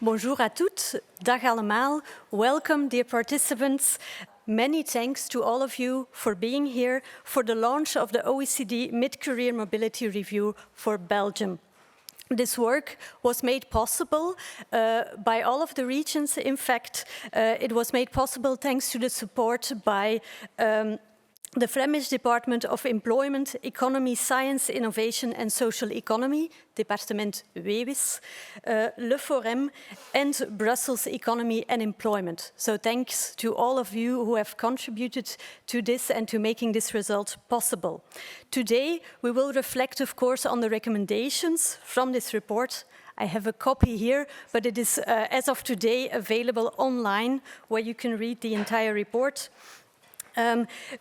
Bonjour à toutes, dag allemaal. Welcome, dear participants. Many thanks to all of you for being here for the launch of the OECD Mid-Career Mobility Review for Belgium. This work was made possible by all of the regions. In fact, it was made possible thanks to the support by the Flemish Department of Employment, Economy, Science, Innovation and Social Economy, Departement WEWIS, Le Forum, and Brussels Economy and Employment. So thanks to all of you who have contributed to this and to making this result possible. Today, we will reflect, of course, on the recommendations from this report. I have a copy here, but it is, as of today, available online, where you can read the entire report.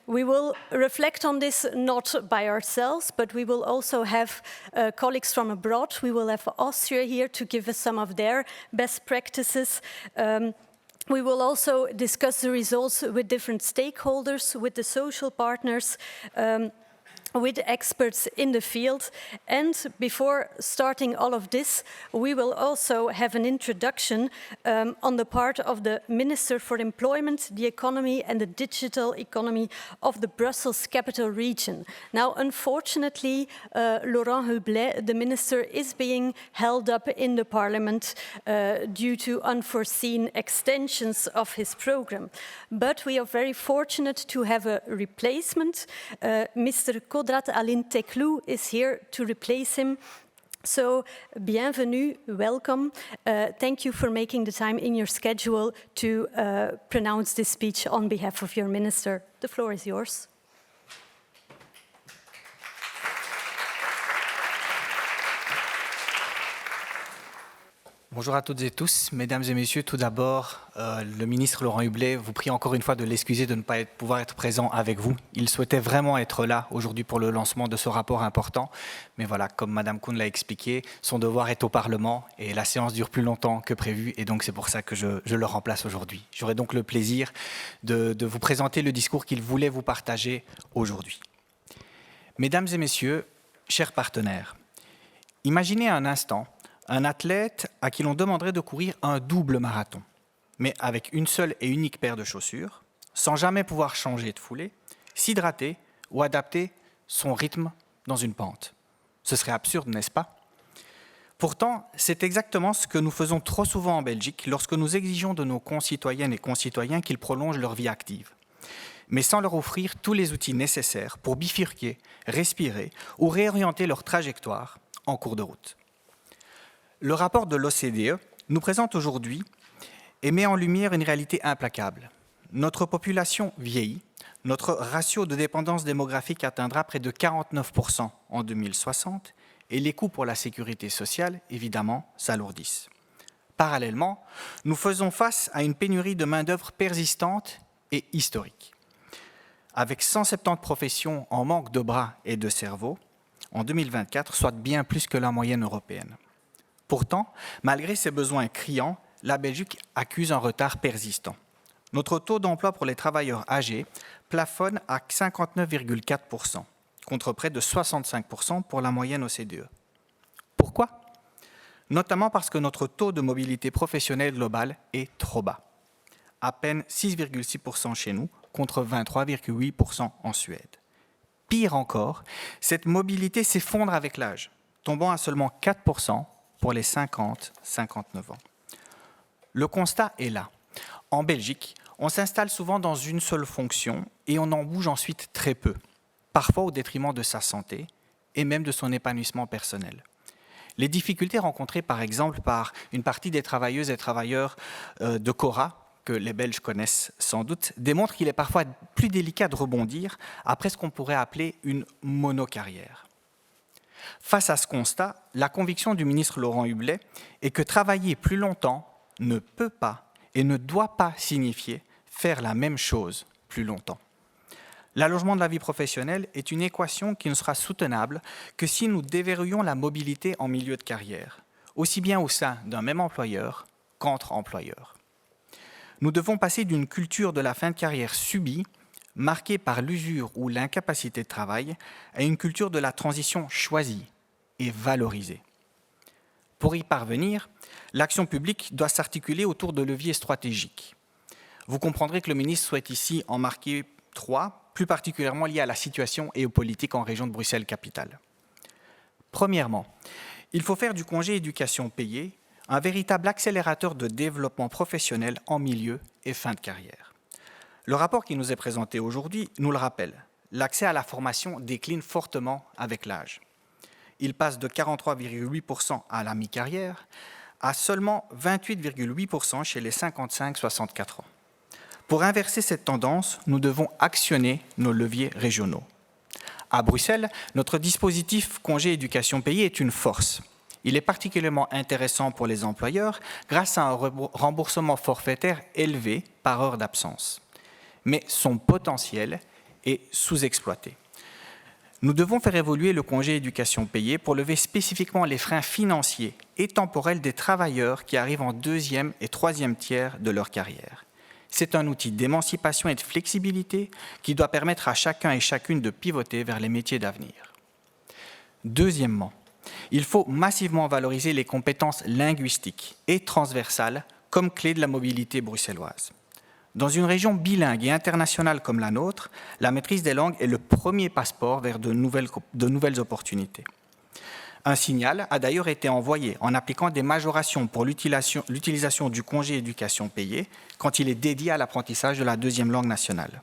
We will reflect on this not by ourselves, but we will also have colleagues from abroad. We will have Austria here to give us some of their best practices. We will also discuss the results with different stakeholders, with the social partners, with experts in the field. And before starting all of this, we will also have an introduction on the part of the Minister for Employment, the Economy and the Digital Economy of the Brussels Capital Region. Now, unfortunately, Laurent Hublet, the Minister, is being held up in the Parliament due to unforeseen extensions of his program. But we are very fortunate to have a replacement. Mr. Kodrat Aline Teklou is here to replace him. So, bienvenue, welcome. Thank you for making the time in your schedule to pronounce this speech on behalf of your minister. The floor is yours. Bonjour à toutes et tous. Mesdames et messieurs, tout d'abord, le ministre Laurent Hublet vous prie encore une fois de l'excuser de ne pas pouvoir être présent avec vous. Il souhaitait vraiment être là aujourd'hui pour le lancement de ce rapport important. Mais voilà, comme Madame Kuhn l'a expliqué, son devoir est au Parlement et la séance dure plus longtemps que prévu. Et donc c'est pour ça que je le remplace aujourd'hui. J'aurai donc le plaisir de vous présenter le discours qu'il voulait vous partager aujourd'hui. Mesdames et messieurs, chers partenaires, imaginez un instant un athlète à qui l'on demanderait de courir un double marathon, mais avec une seule et unique paire de chaussures, sans jamais pouvoir changer de foulée, s'hydrater ou adapter son rythme dans une pente. Ce serait absurde, n'est-ce pas? Pourtant, c'est exactement ce que nous faisons trop souvent en Belgique lorsque nous exigeons de nos concitoyennes et concitoyens qu'ils prolongent leur vie active, mais sans leur offrir tous les outils nécessaires pour bifurquer, respirer ou réorienter leur trajectoire en cours de route. Le rapport de l'OCDE nous présente aujourd'hui et met en lumière une réalité implacable. Notre population vieillit, notre ratio de dépendance démographique atteindra près de 49% en 2060 et les coûts pour la sécurité sociale, évidemment, s'alourdissent. Parallèlement, nous faisons face à une pénurie de main-d'œuvre persistante et historique. Avec 170 professions en manque de bras et de cerveau en 2024, soit bien plus que la moyenne européenne. Pourtant, malgré ces besoins criants, la Belgique accuse un retard persistant. Notre taux d'emploi pour les travailleurs âgés plafonne à 59,4%, contre près de 65% pour la moyenne OCDE. Pourquoi? Notamment parce que notre taux de mobilité professionnelle globale est trop bas. À peine 6,6% chez nous, contre 23,8% en Suède. Pire encore, cette mobilité s'effondre avec l'âge, tombant à seulement 4% pour les 50-59 ans. Le constat est là. En Belgique, on s'installe souvent dans une seule fonction et on en bouge ensuite très peu, parfois au détriment de sa santé et même de son épanouissement personnel. Les difficultés rencontrées par exemple par une partie des travailleuses et travailleurs de Cora, que les Belges connaissent sans doute, démontrent qu'il est parfois plus délicat de rebondir après ce qu'on pourrait appeler une monocarrière. Face à ce constat, la conviction du ministre Laurent Hublet est que travailler plus longtemps ne peut pas et ne doit pas signifier faire la même chose plus longtemps. L'allongement de la vie professionnelle est une équation qui ne sera soutenable que si nous déverrouillons la mobilité en milieu de carrière, aussi bien au sein d'un même employeur qu'entre employeurs. Nous devons passer d'une culture de la fin de carrière subie, marquée par l'usure ou l'incapacité de travail, à une culture de la transition choisie et valorisée. Pour y parvenir, l'action publique doit s'articuler autour de leviers stratégiques. Vous comprendrez que le ministre souhaite ici en marquer 3, plus particulièrement liés à la situation et aux politiques en région de Bruxelles-Capitale. Premièrement, il faut faire du congé éducation payée un véritable accélérateur de développement professionnel en milieu et fin de carrière. Le rapport qui nous est présenté aujourd'hui nous le rappelle. L'accès à la formation décline fortement avec l'âge. Il passe de 43,8% à la mi-carrière à seulement 28,8% chez les 55-64 ans. Pour inverser cette tendance, nous devons actionner nos leviers régionaux. À Bruxelles, notre dispositif congé éducation payée est une force. Il est particulièrement intéressant pour les employeurs grâce à un remboursement forfaitaire élevé par heure d'absence. Mais son potentiel est sous-exploité. Nous devons faire évoluer le congé éducation payée pour lever spécifiquement les freins financiers et temporels des travailleurs qui arrivent en deuxième et troisième tiers de leur carrière. C'est un outil d'émancipation et de flexibilité qui doit permettre à chacun et chacune de pivoter vers les métiers d'avenir. Deuxièmement, il faut massivement valoriser les compétences linguistiques et transversales comme clé de la mobilité bruxelloise. Dans une région bilingue et internationale comme la nôtre, la maîtrise des langues est le premier passeport vers de nouvelles opportunités. Un signal a d'ailleurs été envoyé en appliquant des majorations pour l'utilisation du congé éducation payée quand il est dédié à l'apprentissage de la deuxième langue nationale.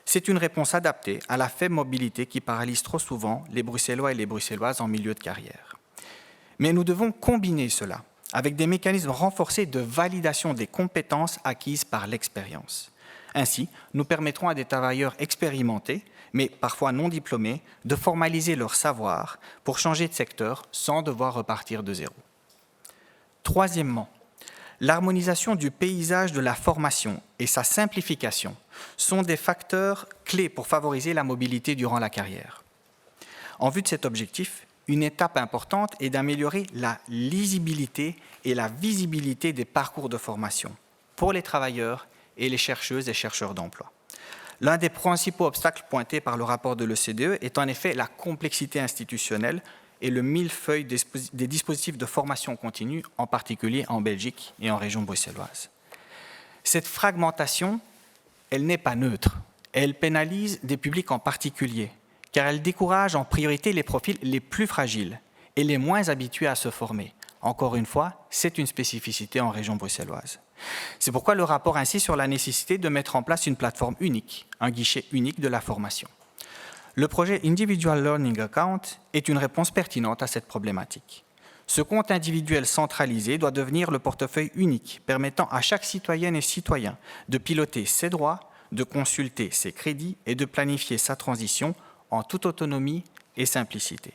C'est une réponse adaptée à la faible mobilité qui paralyse trop souvent les Bruxellois et les Bruxelloises en milieu de carrière. Mais nous devons combiner cela avec des mécanismes renforcés de validation des compétences acquises par l'expérience. Ainsi, nous permettrons à des travailleurs expérimentés, mais parfois non diplômés, de formaliser leur savoir pour changer de secteur sans devoir repartir de zéro. Troisièmement, l'harmonisation du paysage de la formation et sa simplification sont des facteurs clés pour favoriser la mobilité durant la carrière. En vue de cet objectif, une étape importante est d'améliorer la lisibilité et la visibilité des parcours de formation pour les travailleurs et les chercheuses et chercheurs d'emploi. L'un des principaux obstacles pointés par le rapport de l'OCDE est en effet la complexité institutionnelle et le millefeuille des dispositifs de formation continue, en particulier en Belgique et en région bruxelloise. Cette fragmentation, elle n'est pas neutre. Elle pénalise des publics en particulier, car elle décourage en priorité les profils les plus fragiles et les moins habitués à se former. Encore une fois, c'est une spécificité en région bruxelloise. C'est pourquoi le rapport insiste sur la nécessité de mettre en place une plateforme unique, un guichet unique de la formation. Le projet Individual Learning Account est une réponse pertinente à cette problématique. Ce compte individuel centralisé doit devenir le portefeuille unique, permettant à chaque citoyenne et citoyen de piloter ses droits, de consulter ses crédits et de planifier sa transition en toute autonomie et simplicité.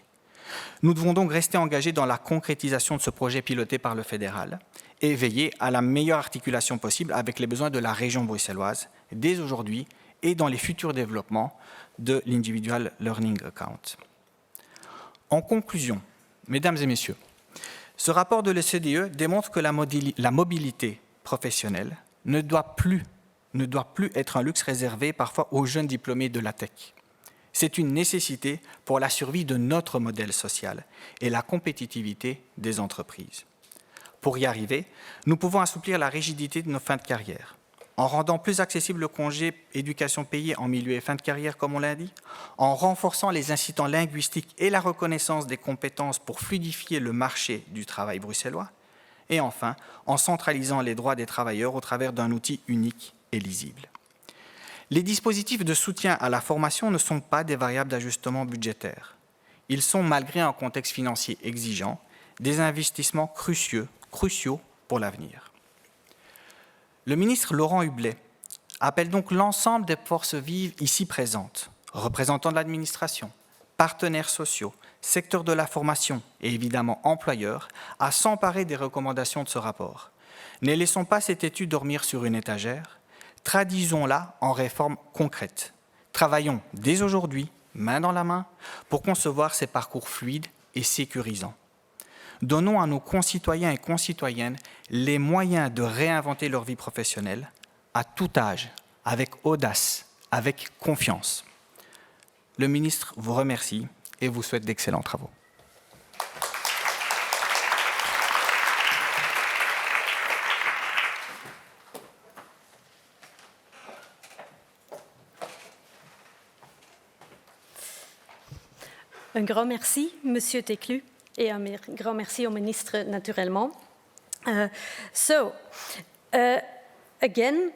Nous devons donc rester engagés dans la concrétisation de ce projet piloté par le fédéral et veiller à la meilleure articulation possible avec les besoins de la région bruxelloise dès aujourd'hui et dans les futurs développements de l'Individual Learning Account. En conclusion, mesdames et messieurs, ce rapport de l'OCDE démontre que la mobilité professionnelle ne doit plus être un luxe réservé parfois aux jeunes diplômés de la tech. C'est une nécessité pour la survie de notre modèle social et la compétitivité des entreprises. Pour y arriver, nous pouvons assouplir la rigidité de nos fins de carrière, en rendant plus accessible le congé éducation payée en milieu et fin de carrière, comme on l'a dit, en renforçant les incitants linguistiques et la reconnaissance des compétences pour fluidifier le marché du travail bruxellois, et enfin, en centralisant les droits des travailleurs au travers d'un outil unique et lisible. Les dispositifs de soutien à la formation ne sont pas des variables d'ajustement budgétaire. Ils sont, malgré un contexte financier exigeant, des investissements cruciaux pour l'avenir. Le ministre Laurent Hublet appelle donc l'ensemble des forces vives ici présentes, représentants de l'administration, partenaires sociaux, secteur de la formation et évidemment employeurs, à s'emparer des recommandations de ce rapport. Ne laissons pas cette étude dormir sur une étagère. Traduisons-la en réformes concrètes. Travaillons dès aujourd'hui, main dans la main, pour concevoir ces parcours fluides et sécurisants. Donnons à nos concitoyens et concitoyennes les moyens de réinventer leur vie professionnelle à tout âge, avec audace, avec confiance. Le ministre vous remercie et vous souhaite d'excellents travaux. Un grand merci, Monsieur Teclu, et un grand merci au ministre, naturellement. Again,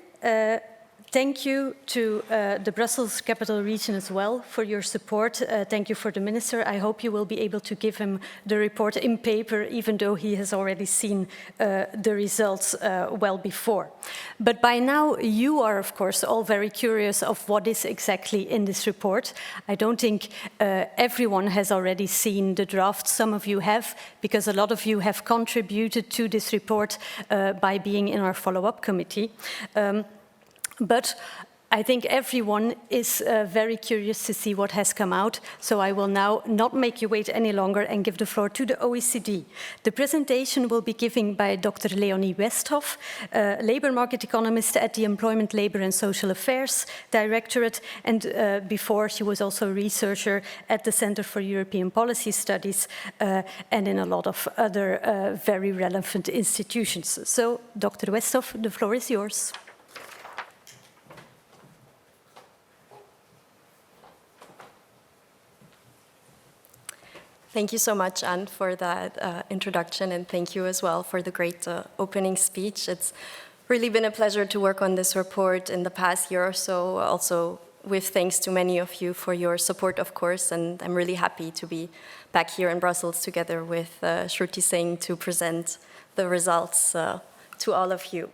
thank you to the Brussels Capital Region as well for your support. Thank you for the Minister. I hope you will be able to give him the report in paper, even though he has already seen the results well before. But by now, you are, of course, all very curious of what is exactly in this report. I don't think everyone has already seen the draft. Some of you have, because a lot of you have contributed to this report by being in our follow-up committee. But I think everyone is very curious to see what has come out, so I will now not make you wait any longer and give the floor to the OECD. The presentation will be given by Dr. Leonie Westhoff, labor market economist at the Employment, Labor and Social Affairs Directorate, and before she was also a researcher at the Center for European Policy Studies and in a lot of other very relevant institutions. So, Dr. Westhoff, the floor is yours. Thank you so much, Anne, for that introduction, and thank you as well for the great opening speech. It's really been a pleasure to work on this report in the past year or so, also with thanks to many of you for your support, of course, and I'm really happy to be back here in Brussels together with Shruti Singh to present the results to all of you.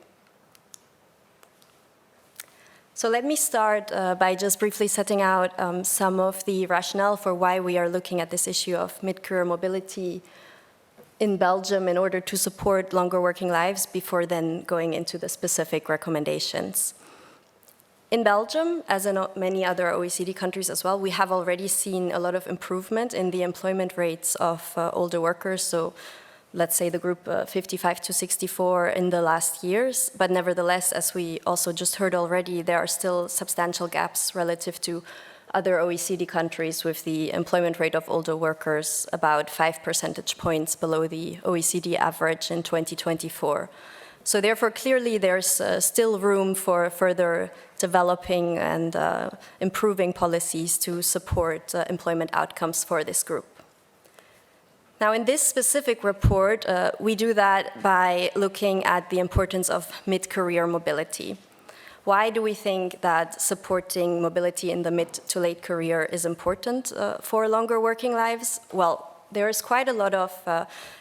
So let me start by just briefly setting out some of the rationale for why we are looking at this issue of mid-career mobility in Belgium in order to support longer working lives before then going into the specific recommendations. In Belgium, as in many other OECD countries as well, we have already seen a lot of improvement in the employment rates of older workers, so let's say the group 55 to 64 in the last years. But nevertheless, as we also just heard already, there are still substantial gaps relative to other OECD countries with the employment rate of older workers about 5 percentage points below the OECD average in 2024. So therefore, clearly, there's still room for further developing and improving policies to support employment outcomes for this group. Now, in this specific report, we do that by looking at the importance of mid-career mobility. Why do we think that supporting mobility in the mid to late career is important for longer working lives? Well, there is quite a lot of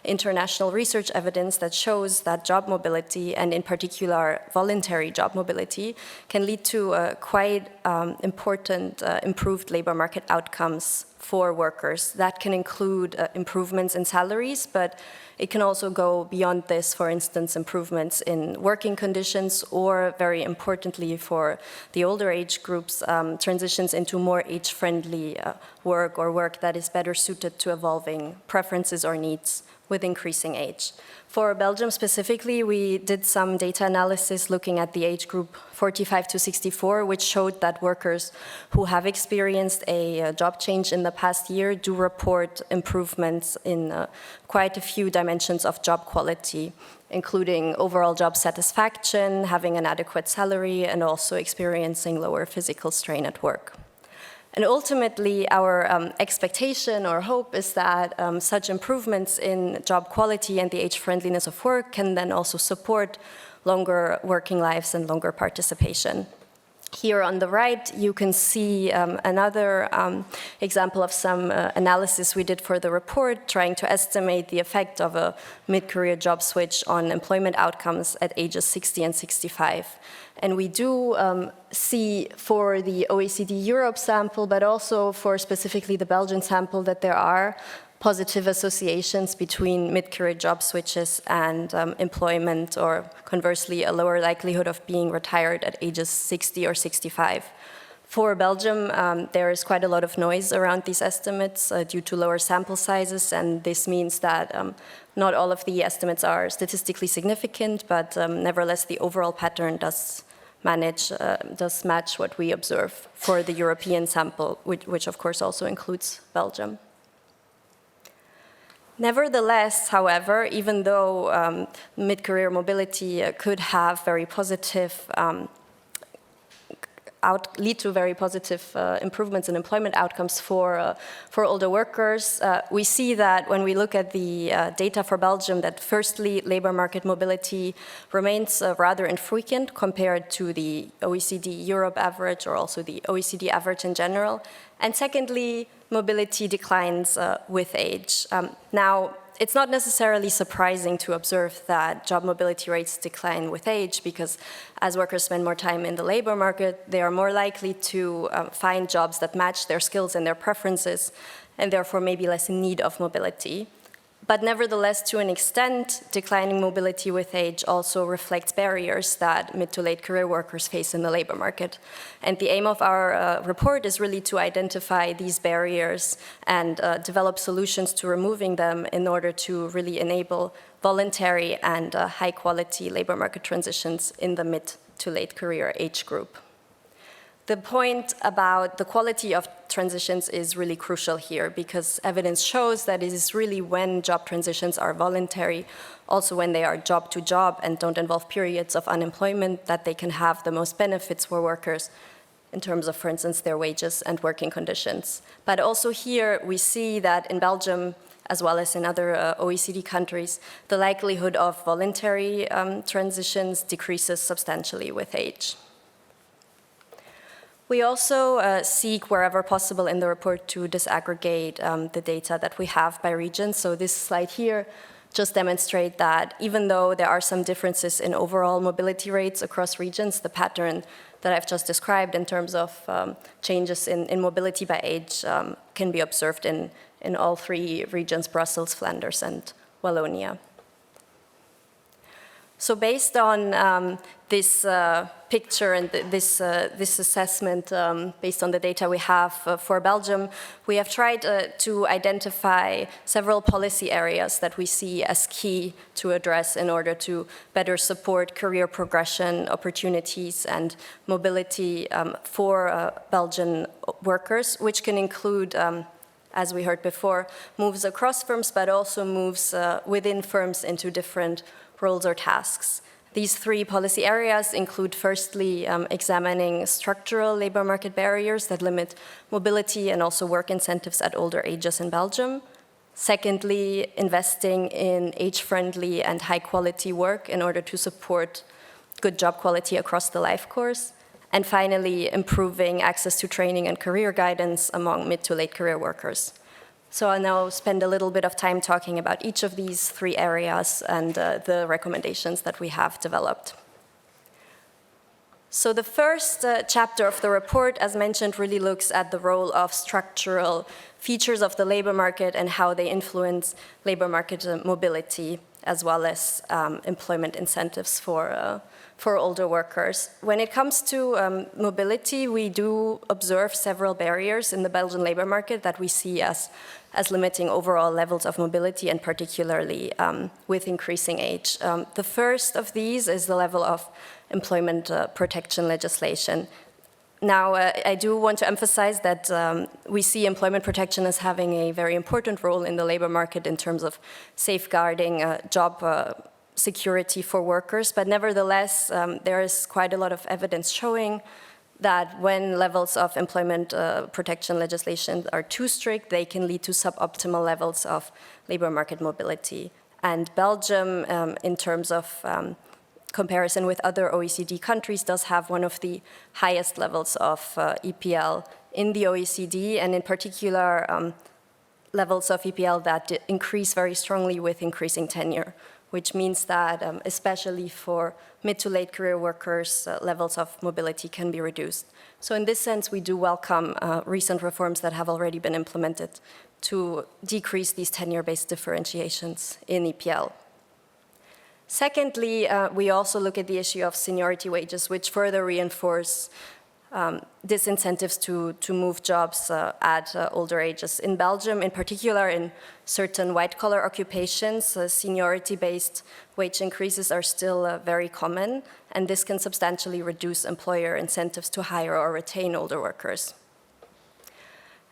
international research evidence that shows that job mobility, and in particular voluntary job mobility, can lead to quite important improved labor market outcomes for workers. That can include improvements in salaries, but it can also go beyond this, for instance, improvements in working conditions, or very importantly for the older age groups, transitions into more age-friendly work, or work that is better suited to evolving preferences or needs with increasing age. For Belgium specifically, we did some data analysis looking at the age group 45 to 64, which showed that workers who have experienced a job change in the past year do report improvements in quite a few dimensions of job quality, including overall job satisfaction, having an adequate salary, and also experiencing lower physical strain at work. And ultimately, our expectation or hope is that such improvements in job quality and the age-friendliness of work can then also support longer working lives and longer participation. Here on the right, you can see another example of some analysis we did for the report, trying to estimate the effect of a mid-career job switch on employment outcomes at ages 60 and 65. And we do see for the OECD Europe sample, but also for specifically the Belgian sample, that there are positive associations between mid-career job switches and employment, or conversely, a lower likelihood of being retired at ages 60 or 65. For Belgium, there is quite a lot of noise around these estimates due to lower sample sizes, and this means that not all of the estimates are statistically significant, but nevertheless, the overall pattern does match what we observe for the European sample, which of course also includes Belgium. Nevertheless, however, even though mid-career mobility could have very positive lead to very positive improvements in employment outcomes for older workers. We see that when we look at the data for Belgium, that firstly, labor market mobility remains rather infrequent compared to the OECD Europe average or also the OECD average in general. And secondly, mobility declines with age. Now, it's not necessarily surprising to observe that job mobility rates decline with age because as workers spend more time in the labor market, they are more likely to find jobs that match their skills and their preferences and therefore may be less in need of mobility. But nevertheless, to an extent, declining mobility with age also reflects barriers that mid to late career workers face in the labor market. And the aim of our report is really to identify these barriers and develop solutions to removing them in order to really enable voluntary and high-quality labor market transitions in the mid to late career age group. The point about the quality of transitions is really crucial here because evidence shows that it is really when job transitions are voluntary, also when they are job to job and don't involve periods of unemployment, that they can have the most benefits for workers in terms of, for instance, their wages and working conditions. But also here we see that in Belgium, as well as in other OECD countries, the likelihood of voluntary transitions decreases substantially with age. We also seek, wherever possible in the report, to disaggregate the data that we have by region. So this slide here just demonstrates that even though there are some differences in overall mobility rates across regions, the pattern that I've just described in terms of changes in mobility by age can be observed in all three regions, Brussels, Flanders, and Wallonia. So based on this picture and this assessment, based on the data we have for Belgium, we have tried to identify several policy areas that we see as key to address in order to better support career progression, opportunities, and mobility for Belgian workers, which can include, as we heard before, moves across firms, but also moves within firms into different roles or tasks. These three policy areas include, firstly, examining structural labor market barriers that limit mobility and also work incentives at older ages in Belgium. Secondly, investing in age-friendly and high-quality work in order to support good job quality across the life course. And finally, improving access to training and career guidance among mid to late career workers. So I'll now spend a little bit of time talking about each of these three areas and the recommendations that we have developed. So the first chapter of the report, as mentioned, really looks at the role of structural features of the labor market and how they influence labor market mobility, as well as employment incentives for older workers. When it comes to mobility, we do observe several barriers in the Belgian labor market that we see as limiting overall levels of mobility, and particularly with increasing age. The first of these is the level of employment protection legislation. Now, I do want to emphasize that we see employment protection as having a very important role in the labor market in terms of safeguarding job security for workers, but nevertheless, there is quite a lot of evidence showing that when levels of employment protection legislation are too strict, they can lead to suboptimal levels of labor market mobility. And Belgium, in terms of comparison with other OECD countries, does have one of the highest levels of EPL in the OECD, and in particular, levels of EPL that increase very strongly with increasing tenure, which means that especially for mid to late career workers, levels of mobility can be reduced. So in this sense, we do welcome recent reforms that have already been implemented to decrease these tenure-based differentiations in EPL. Secondly, we also look at the issue of seniority wages, which further reinforce disincentives to move jobs at older ages. In Belgium, in particular, in certain white-collar occupations, seniority-based wage increases are still very common, and this can substantially reduce employer incentives to hire or retain older workers.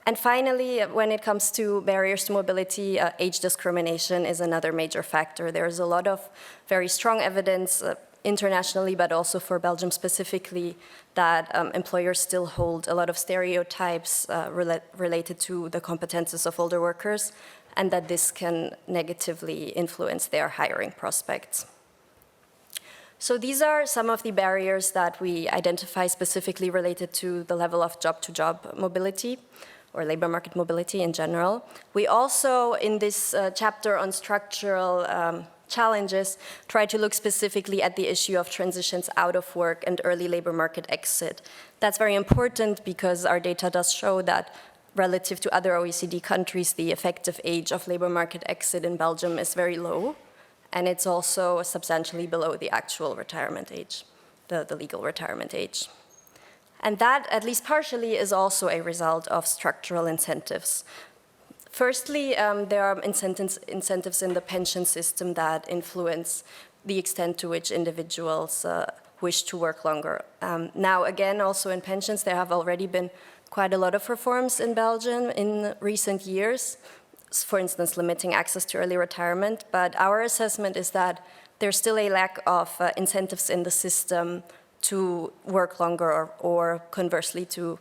And finally, when it comes to barriers to mobility, age discrimination is another major factor. There is a lot of very strong evidence internationally, but also for Belgium specifically, that employers still hold a lot of stereotypes related to the competences of older workers, and that this can negatively influence their hiring prospects. So these are some of the barriers that we identify specifically related to the level of job-to-job mobility, or labor market mobility in general. We also, in this chapter on structural challenges, try to look specifically at the issue of transitions out of work and early labor market exit. That's very important because our data does show that relative to other OECD countries, the effective age of labor market exit in Belgium is very low, and it's also substantially below the actual retirement age, the legal retirement age. And that, at least partially, is also a result of structural incentives. Firstly, there are incentives in the pension system that influence the extent to which individuals wish to work longer. Now, again, also in pensions, there have already been quite a lot of reforms in Belgium in recent years, for instance, limiting access to early retirement. But our assessment is that there's still a lack of incentives in the system to work longer or conversely to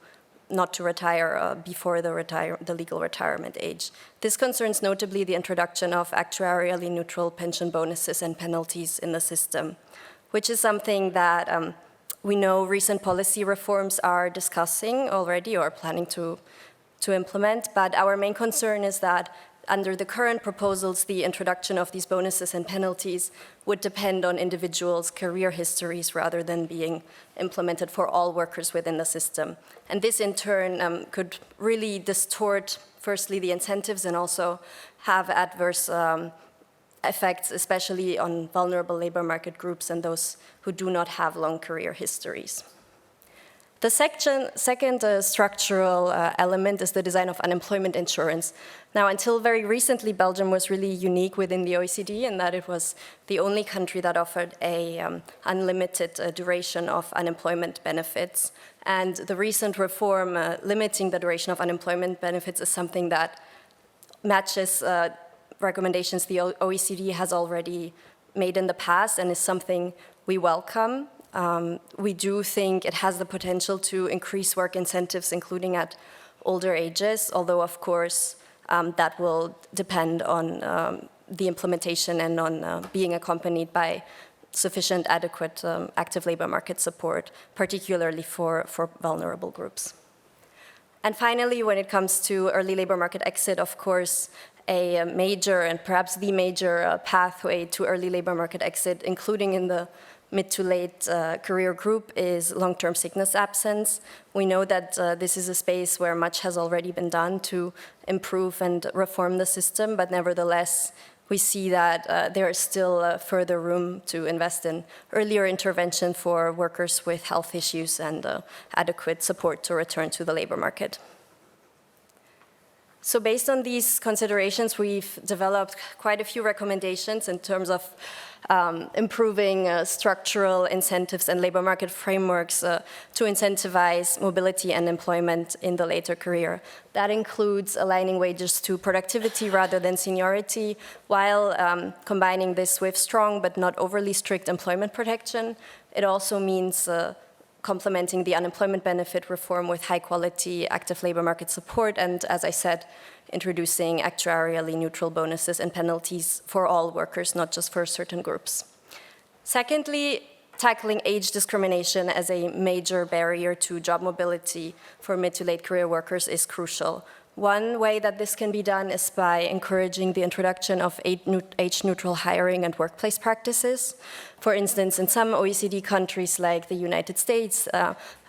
not to retire before the legal retirement age. This concerns notably the introduction of actuarially neutral pension bonuses and penalties in the system, which is something that we know recent policy reforms are discussing already or planning to implement, but our main concern is that under the current proposals, the introduction of these bonuses and penalties would depend on individuals' career histories rather than being implemented for all workers within the system. And this, in turn, could really distort, firstly, the incentives and also have adverse effects, especially on vulnerable labor market groups and those who do not have long career histories. The second structural element is the design of unemployment insurance. Now, until very recently, Belgium was really unique within the OECD in that it was the only country that offered a unlimited duration of unemployment benefits. And the recent reform limiting the duration of unemployment benefits is something that matches recommendations the OECD has already made in the past and is something we welcome. We do think it has the potential to increase work incentives, including at older ages, although, of course, that will depend on the implementation and on being accompanied by sufficient, adequate, active labor market support, particularly for vulnerable groups. And finally, when it comes to early labor market exit, of course, a major and perhaps the major pathway to early labor market exit, including in the mid to late career group, is long-term sickness absence. We know that this is a space where much has already been done to improve and reform the system, but nevertheless, we see that there is still further room to invest in earlier intervention for workers with health issues and adequate support to return to the labor market. So based on these considerations, we've developed quite a few recommendations in terms of improving structural incentives and labor market frameworks to incentivize mobility and employment in the later career. That includes aligning wages to productivity rather than seniority, while combining this with strong but not overly strict employment protection. It also means complementing the unemployment benefit reform with high-quality active labor market support, and, as I said, introducing actuarially neutral bonuses and penalties for all workers, not just for certain groups. Secondly, tackling age discrimination as a major barrier to job mobility for mid to late career workers is crucial. One way that this can be done is by encouraging the introduction of age-neutral hiring and workplace practices. For instance, in some OECD countries like the United States,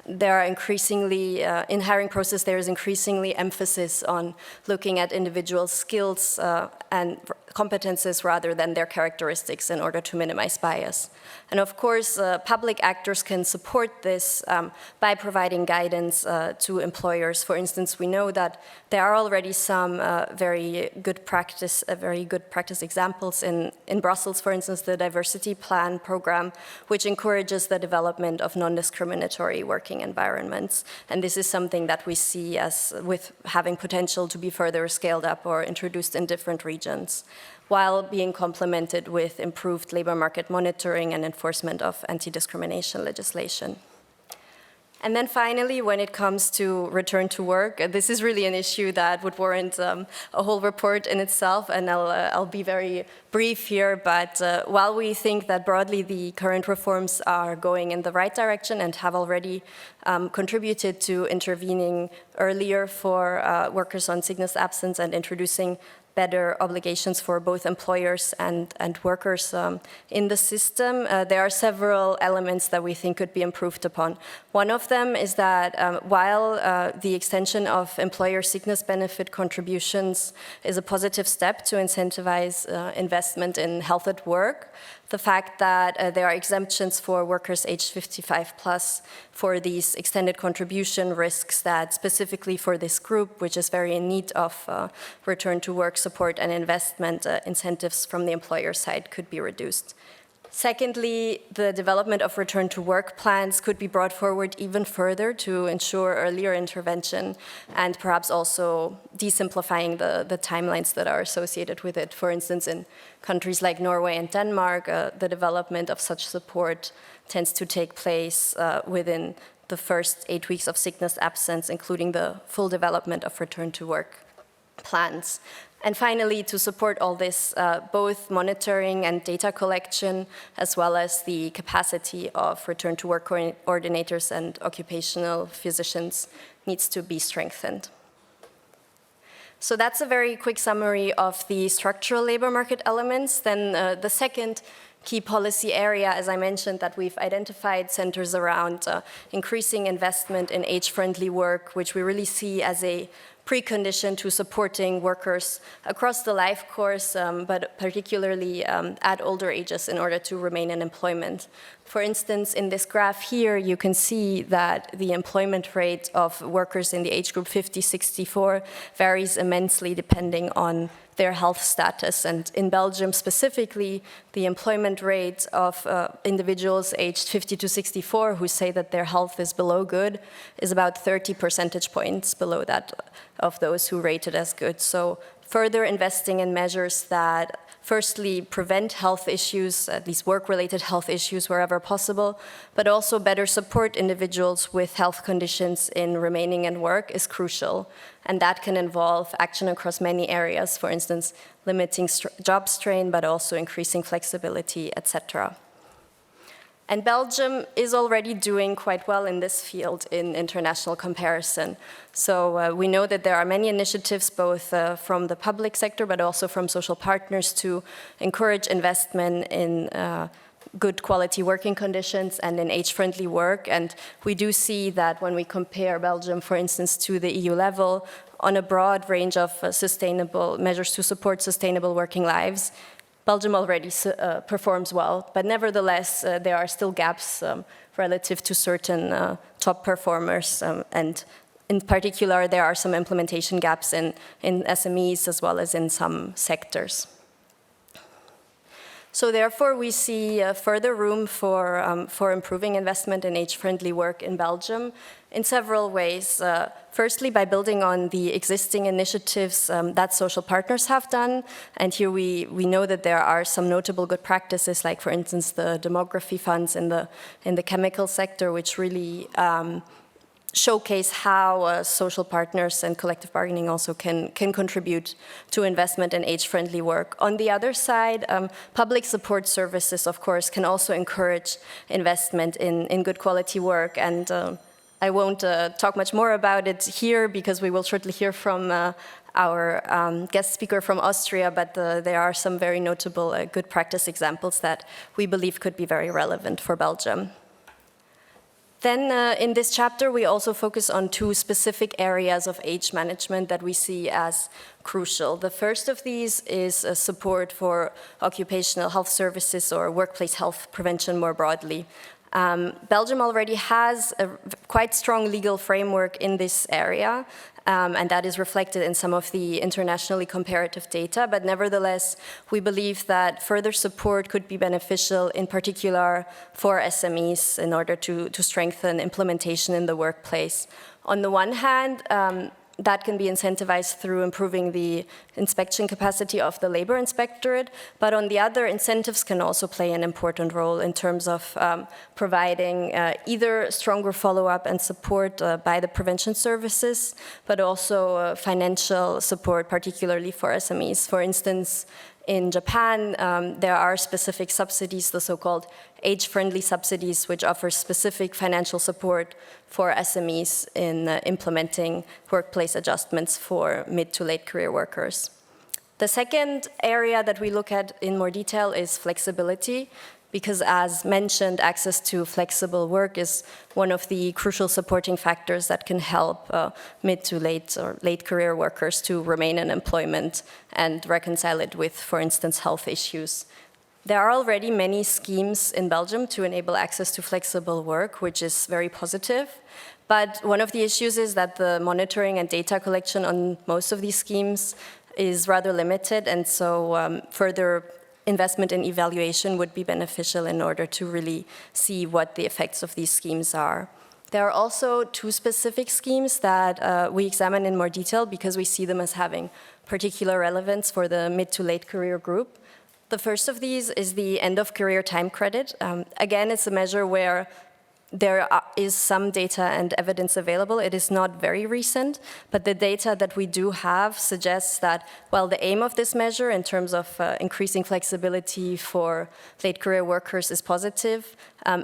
there are increasingly, in hiring process, there is increasingly emphasis on looking at individual skills and competences rather than their characteristics in order to minimize bias. And of course, public actors can support this by providing guidance to employers. For instance, we know that there are already some very good practice examples in Brussels, for instance, the Diversity Plan program, which encourages the development of non-discriminatory working working environments. And this is something that we see as with having potential to be further scaled up or introduced in different regions, while being complemented with improved labor market monitoring and enforcement of anti-discrimination legislation. And then finally, when it comes to return to work, this is really an issue that would warrant a whole report in itself, and I'll be very brief here, but while we think that broadly the current reforms are going in the right direction and have already contributed to intervening earlier for workers on sickness absence and introducing better obligations for both employers and workers in the system, there are several elements that we think could be improved upon. One of them is that while the extension of employer sickness benefit contributions is a positive step to incentivize investment in health at work, the fact that there are exemptions for workers aged 55 plus for these extended contribution risks that specifically for this group, which is very in need of return to work support and investment incentives from the employer side, could be reduced. Secondly, the development of return to work plans could be brought forward even further to ensure earlier intervention and perhaps also desimplifying the timelines that are associated with it. For instance, in countries like Norway and Denmark, the development of such support tends to take place within the first 8 weeks of sickness absence, including the full development of return to work plans. And finally, to support all this, both monitoring and data collection, as well as the capacity of return to work coordinators and occupational physicians needs to be strengthened. So that's a very quick summary of the structural labor market elements. Then the second key policy area, as I mentioned, that we've identified centers around increasing investment in age-friendly work, which we really see as a precondition to supporting workers across the life course, but particularly at older ages in order to remain in employment. For instance, in this graph here, you can see that the employment rate of workers in the age group 50-64 varies immensely depending on their health status. And in Belgium specifically, the employment rate of individuals aged 50 to 64 who say that their health is below good is about 30 percentage points below that of those who rate it as good. So further investing in measures that firstly prevent health issues, at least work-related health issues wherever possible, but also better support individuals with health conditions in remaining in work is crucial. And that can involve action across many areas, for instance, limiting job strain, but also increasing flexibility, etc. And Belgium is already doing quite well in this field in international comparison. So we know that there are many initiatives, both from the public sector, but also from social partners to encourage investment in good quality working conditions and in age-friendly work. And we do see that when we compare Belgium, for instance, to the EU level, on a broad range of sustainable measures to support sustainable working lives, Belgium already performs well, but nevertheless, there are still gaps relative to certain top performers, and in particular, there are some implementation gaps in SMEs as well as in some sectors. So therefore, we see further room for improving investment in age-friendly work in Belgium in several ways. Firstly, by building on the existing initiatives that social partners have done. And here we know that there are some notable good practices, like, for instance, the demography funds in the chemical sector, which really showcase how social partners and collective bargaining also can contribute to investment in age-friendly work. On the other side, public support services, of course, can also encourage investment in good quality work. And I won't talk much more about it here because we will shortly hear from our guest speaker from Austria, but there are some very notable good practice examples that we believe could be very relevant for Belgium. Then in this chapter, we also focus on two specific areas of age management that we see as crucial. The first of these is support for occupational health services or workplace health prevention more broadly. Belgium already has a quite strong legal framework in this area, and that is reflected in some of the internationally comparative data. But nevertheless, we believe that further support could be beneficial, in particular for SMEs, in order to strengthen implementation in the workplace. On the one hand, that can be incentivized through improving the inspection capacity of the labor inspectorate, but on the other, incentives can also play an important role in terms of providing either stronger follow-up and support by the prevention services, but also financial support, particularly for SMEs. For instance, in Japan, there are specific subsidies, the so-called age-friendly subsidies, which offer specific financial support for SMEs in implementing workplace adjustments for mid to late career workers. The second area that we look at in more detail is flexibility, because as mentioned, access to flexible work is one of the crucial supporting factors that can help mid to late or late career workers to remain in employment and reconcile it with, for instance, health issues. There are already many schemes in Belgium to enable access to flexible work, which is very positive. But one of the issues is that the monitoring and data collection on most of these schemes is rather limited, and so further investment in evaluation would be beneficial in order to really see what the effects of these schemes are. There are also two specific schemes that we examine in more detail because we see them as having particular relevance for the mid to late career group. The first of these is the end of career time credit. Again, it's a measure where there is some data and evidence available. It is not very recent, but the data that we do have suggests that while the aim of this measure in terms of increasing flexibility for late career workers is positive,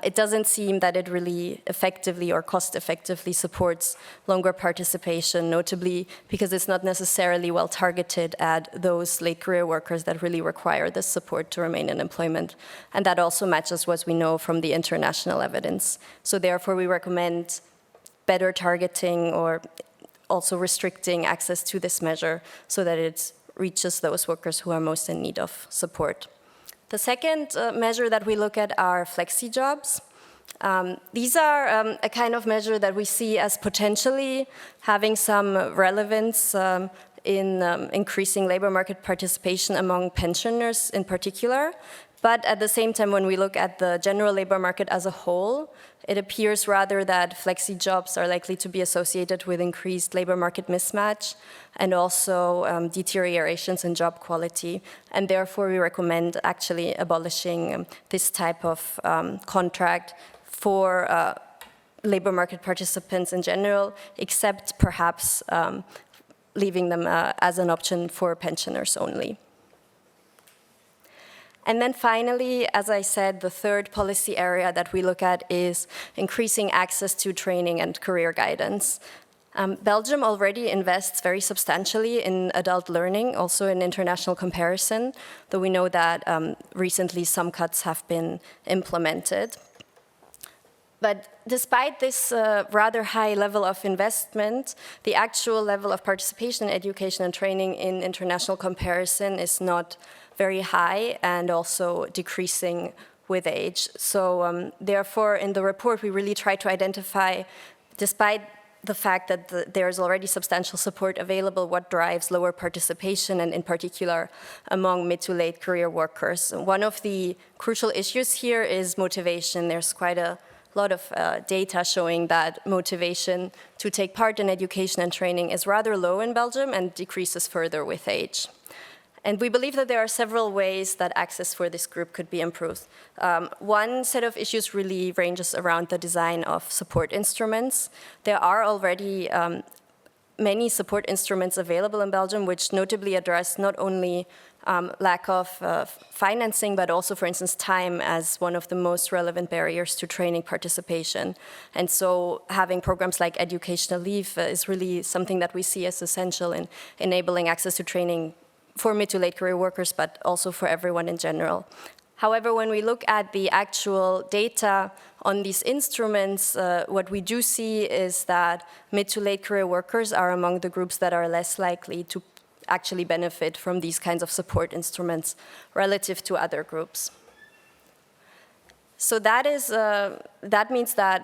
it doesn't seem that it really effectively or cost-effectively supports longer participation, notably because it's not necessarily well targeted at those late career workers that really require this support to remain in employment. And that also matches what we know from the international evidence. So therefore, we recommend better targeting or also restricting access to this measure so that it reaches those workers who are most in need of support. The second measure that we look at are flexi jobs. These are a kind of measure that we see as potentially having some relevance in increasing labor market participation among pensioners in particular. But at the same time, when we look at the general labor market as a whole, it appears rather that flexi jobs are likely to be associated with increased labor market mismatch and also deteriorations in job quality. And therefore, we recommend actually abolishing this type of contract for labor market participants in general, except perhaps leaving them as an option for pensioners only. And then finally, as I said, the third policy area that we look at is increasing access to training and career guidance. Belgium already invests very substantially in adult learning, also in international comparison, though we know that recently some cuts have been implemented. But despite this rather high level of investment, the actual level of participation in education and training in international comparison is not very high and also decreasing with age. So therefore, in the report, we really try to identify, despite the fact that there's already substantial support available, what drives lower participation, and in particular among mid to late career workers. One of the crucial issues here is motivation. There's quite a lot of data showing that motivation to take part in education and training is rather low in Belgium and decreases further with age. And we believe that there are several ways that access for this group could be improved. One set of issues really ranges around the design of support instruments. There are already many support instruments available in Belgium, which notably address not only lack of financing, but also, for instance, time as one of the most relevant barriers to training participation. And so having programs like educational leave is really something that we see as essential in enabling access to training for mid to late career workers, but also for everyone in general. However, when we look at the actual data on these instruments, what we do see is that mid to late career workers are among the groups that are less likely to actually benefit from these kinds of support instruments relative to other groups. So that means that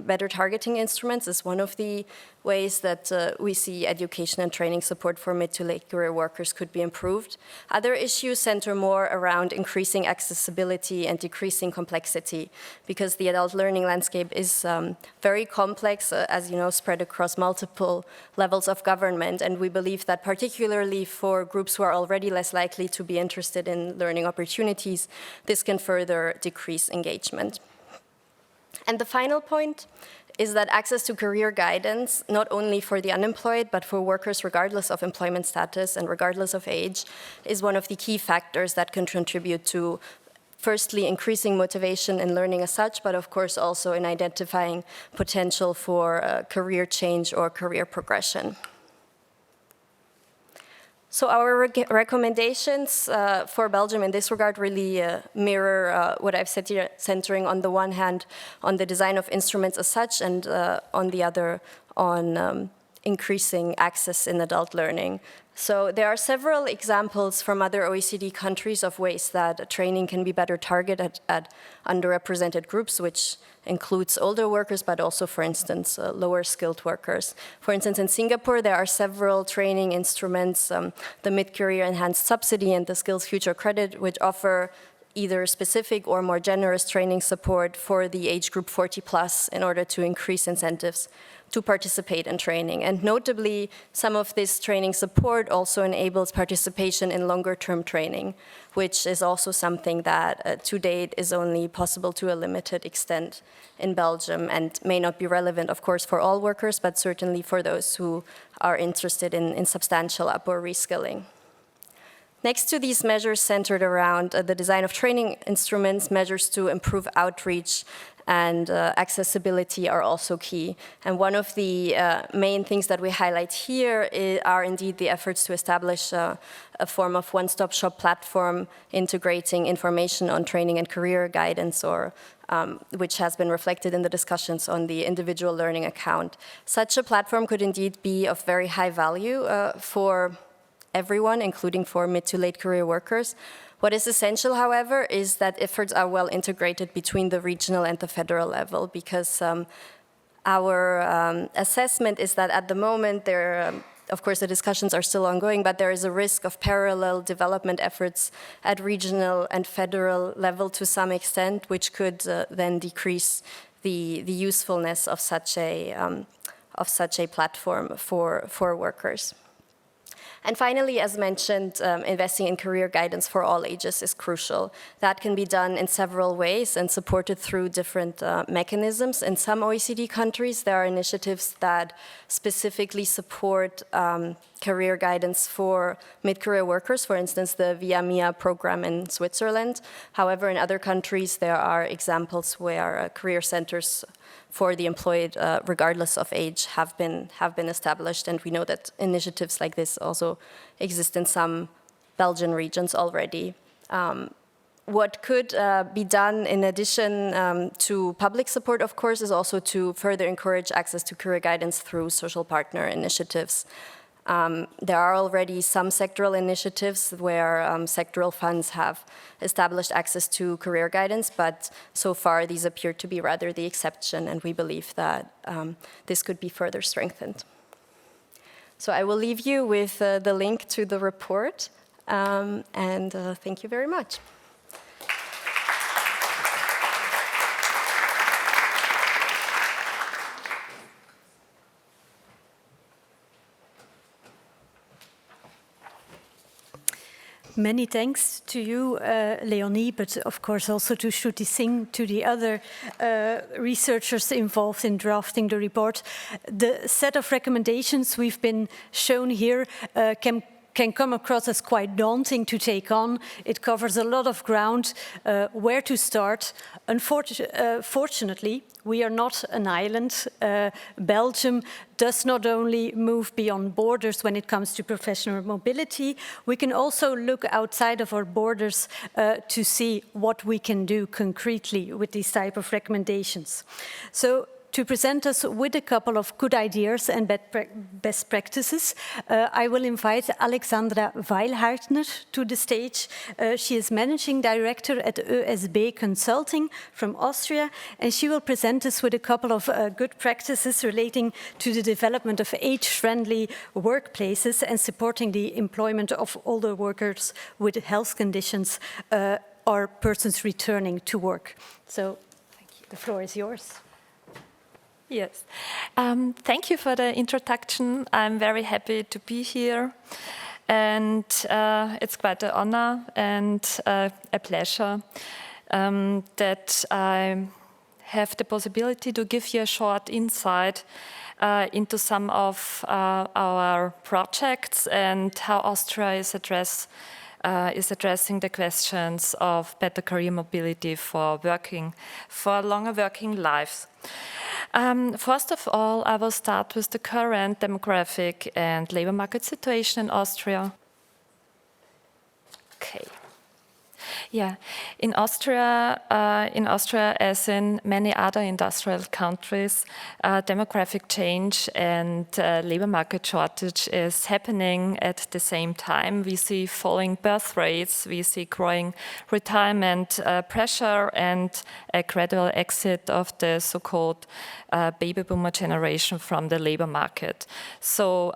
better targeting instruments is one of the ways that we see education and training support for mid to late career workers could be improved. Other issues center more around increasing accessibility and decreasing complexity, because the adult learning landscape is very complex, as you know, spread across multiple levels of government, and we believe that particularly for groups who are already less likely to be interested in learning opportunities, this can further decrease engagement. And the final point is that access to career guidance, not only for the unemployed, but for workers regardless of employment status and regardless of age, is one of the key factors that can contribute to, firstly, increasing motivation in learning as such, but of course also in identifying potential for career change or career progression. So our recommendations for Belgium in this regard really mirror what I've said here, centering on the one hand on the design of instruments as such, and on the other on increasing access in adult learning. So there are several examples from other OECD countries of ways that training can be better targeted at underrepresented groups, which includes older workers, but also, for instance, lower skilled workers. For instance, in Singapore, there are several training instruments, the Mid-Career Enhanced Subsidy and the Skills Future Credit, which offer either specific or more generous training support for the age group 40+ in order to increase incentives to participate in training. And notably, some of this training support also enables participation in longer-term training, which is also something that to date is only possible to a limited extent in Belgium and may not be relevant, of course, for all workers, but certainly for those who are interested in substantial up or reskilling. Next to these measures centered around the design of training instruments, measures to improve outreach and accessibility are also key. And one of the main things that we highlight here are indeed the efforts to establish a form of one-stop shop platform integrating information on training and career guidance, or which has been reflected in the discussions on the individual learning account. Such a platform could indeed be of very high value for everyone, including for mid to late career workers. What is essential, however, is that efforts are well integrated between the regional and the federal level, because our assessment is that at the moment of course, the discussions are still ongoing, but there is a risk of parallel development efforts at regional and federal level to some extent, which could then decrease the usefulness of such a platform for workers. And finally, as mentioned, investing in career guidance for all ages is crucial. That can be done in several ways and supported through different mechanisms. In some OECD countries, there are initiatives that specifically support career guidance for mid-career workers, for instance, the Via Mia program in Switzerland. However, in other countries, there are examples where career centers for the employed, regardless of age, have been established, and we know that initiatives like this also exist in some Belgian regions already. What could be done in addition to public support, of course, is also to further encourage access to career guidance through social partner initiatives. There are already some sectoral initiatives where sectoral funds have established access to career guidance, but so far these appear to be rather the exception, and we believe that this could be further strengthened. So I will leave you with the link to the report, and thank you very much. Many thanks to you, Leonie, but of course also to Shruti Singh, to the other researchers involved in drafting the report. The set of recommendations we've been shown here can come across as quite daunting to take on. It covers a lot of ground. Where to start? Fortunately, we are not an island. Belgium does not only move beyond borders when it comes to professional mobility, we can also look outside of our borders to see what we can do concretely with these type of recommendations. So to present us with a couple of good ideas and best practices, I will invite Alexandra Weilhartner to the stage. She is Managing Director at ÖSB Consulting from Austria, and she will present us with a couple of good practices relating to the development of age-friendly workplaces and supporting the employment of older workers with health conditions or persons returning to work. So, the floor is yours. Yes. Thank you for the introduction. I'm very happy to be here. And it's quite an honor and a pleasure that I have the possibility to give you a short insight into some of our projects and how Austria is addressing the questions of better career mobility for longer working lives. First of all, I will start with the current demographic and labor market situation in Austria. Okay. Yeah, in Austria, as in many other industrial countries, demographic change and labor market shortage is happening at the same time. We see falling birth rates, we see growing retirement pressure, and a gradual exit of the so-called baby boomer generation from the labor market. So,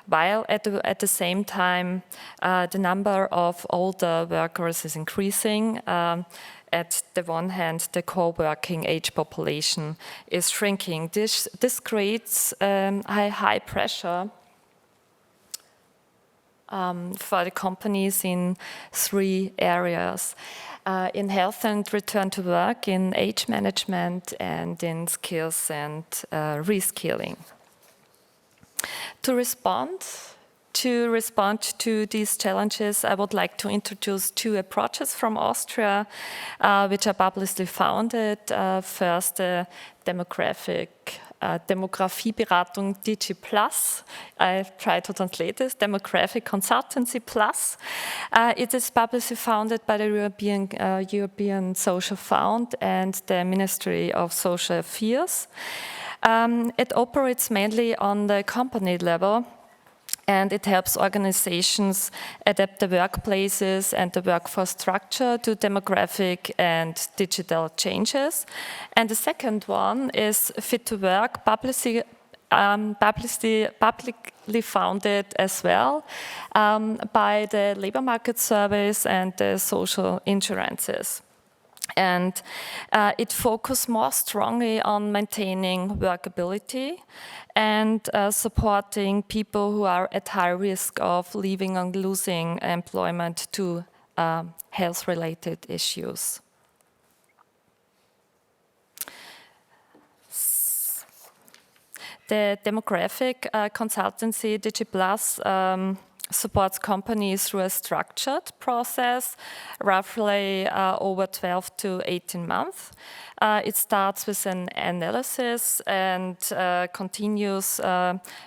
while at the same time, the number of older workers is increasing. At the one hand, the co-working age population is shrinking. This creates high pressure for the companies in three areas: in health and return to work, in age management, and in skills and reskilling. To respond to these challenges, I would like to introduce two approaches from Austria, which are publicly founded. First, the Demografieberatung DG Plus. I try to translate this, Demographic Consultancy Plus. It is publicly founded by the European Social Fund and the Ministry of Social Affairs. It operates mainly on the company level, and it helps organizations adapt the workplaces and the workforce structure to demographic and digital changes. And the second one is Fit to Work, publicly founded as well by the Labor Market Service and the social insurances. And it focuses more strongly on maintaining workability and supporting people who are at high risk of leaving and losing employment to health-related issues. The demographic consultancy DigiPlus supports companies through a structured process, roughly over 12 to 18 months. It starts with an analysis and continues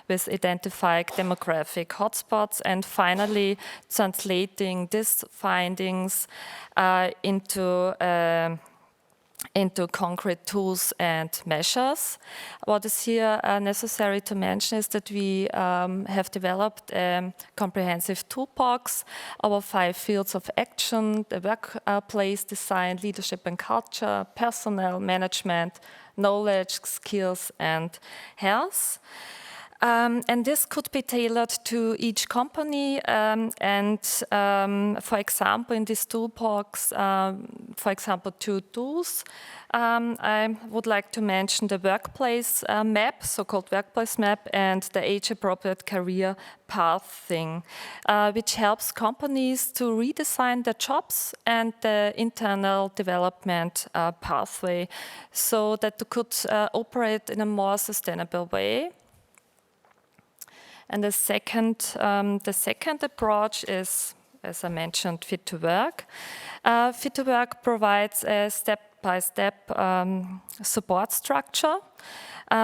with identifying demographic hotspots and finally translating these findings into concrete tools and measures. What is here necessary to mention is that we have developed a comprehensive toolbox, our 5 fields of action: the workplace design, leadership and culture, personnel management, knowledge, skills, and health. And this could be tailored to each company. For example, in this toolbox, for example, 2 tools. I would like to mention the workplace map, so-called workplace map, and the age-appropriate career pathing, which helps companies to redesign their jobs and the internal development pathway so that they could operate in a more sustainable way. And the second approach is, as I mentioned, Fit to Work. Fit to Work provides a step-by-step support structure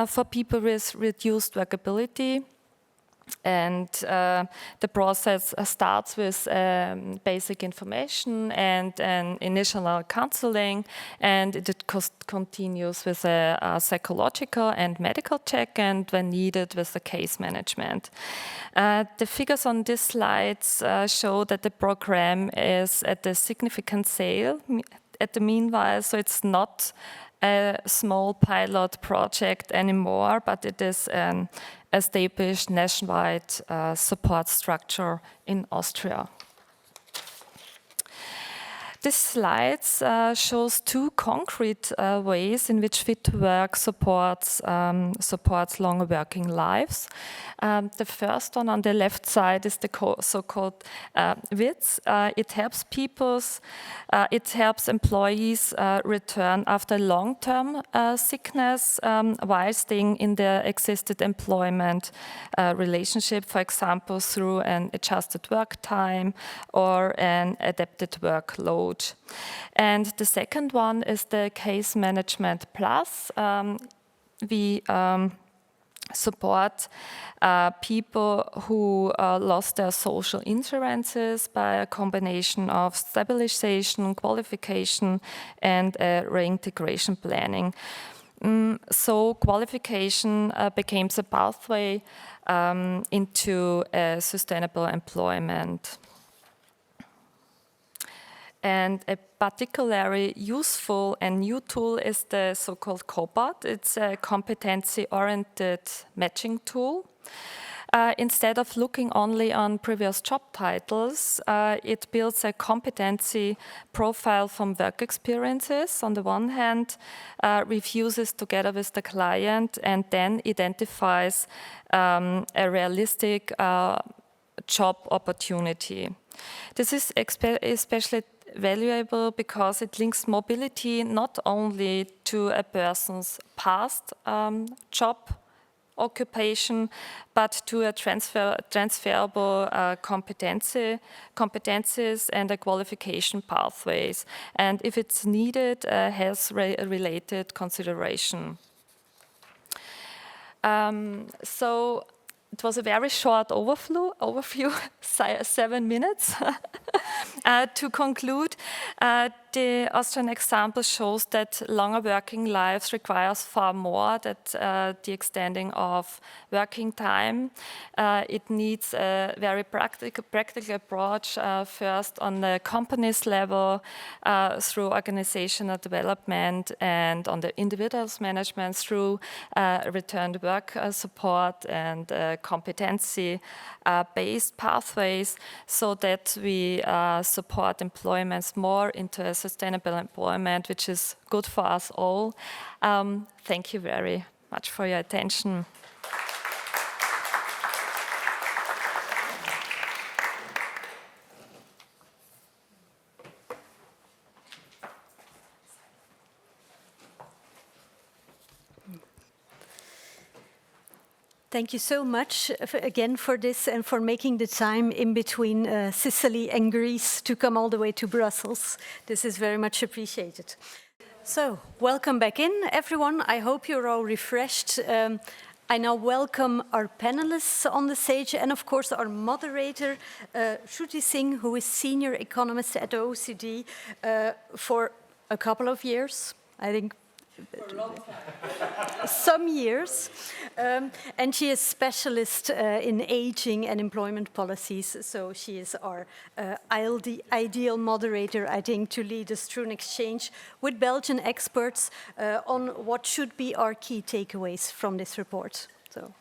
for people with reduced workability. And the process starts with basic information and an initial counseling, and it continues with a psychological and medical check, and when needed, with the case management. The figures on these slides show that the program is at a significant scale at the meanwhile, so it's not a small pilot project anymore, but it is an established nationwide support structure in Austria. This slide shows two concrete ways in which Fit to Work supports longer working lives. The first one on the left side is the so-called WITS. It helps employees return after long-term sickness while staying in their existing employment relationship, for example, through an adjusted work time or an adapted workload. And the second one is the Case Management Plus. We support people who lost their social insurances by a combination of stabilization, qualification, and reintegration planning. So qualification became a pathway into sustainable employment. And a particularly useful and new tool is the so-called COBOT. It's a competency-oriented matching tool. Instead of looking only on previous job titles, it builds a competency profile from work experiences on the one hand, reviews it together with the client, and then identifies a realistic job opportunity. This is especially valuable because it links mobility not only to a person's past job occupation, but to a transferable competencies and a qualification pathways, and if it's needed, health-related consideration. So it was a very short overview 7 minutes. To conclude, the Austrian example shows that longer working lives requires far more than the extending of working time. It needs a very practical approach, first on the company's level, through organizational development, and on the individual's management through return to work support and competency-based pathways, so that we support employments more into a sustainable employment, which is good for us all. Thank you very much for your attention. Thank you so much again for this and for making the time in between Sicily and Greece to come all the way to Brussels. This is very much appreciated. So, welcome back in, everyone. I hope you're all refreshed. I now welcome our panelists on the stage and, of course, our moderator, Shruti Singh, who is senior economist at the OECD for a couple of years, I think. For a long time. Some years. And she is specialist in aging and employment policies, so she is our ideal moderator, I think, to lead us through an exchange with Belgian experts on what should be our key takeaways from this report. So.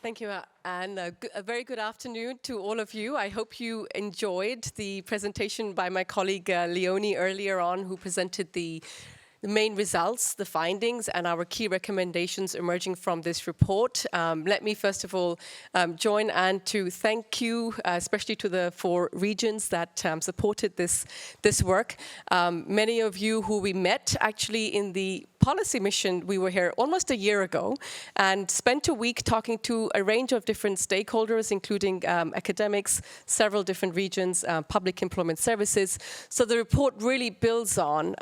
Thank you, Anne. A very good afternoon to all of you. I hope you enjoyed the presentation by my colleague Leonie earlier on, who presented the main results, the findings, and our key recommendations emerging from this report. Let me first of all join Anne to thank you, especially to the 4 regions that supported this work. Many of you who we met actually in the policy mission, we were here almost a year ago and spent a week talking to a range of different stakeholders, including academics, several different regions, public employment services. So the report really builds on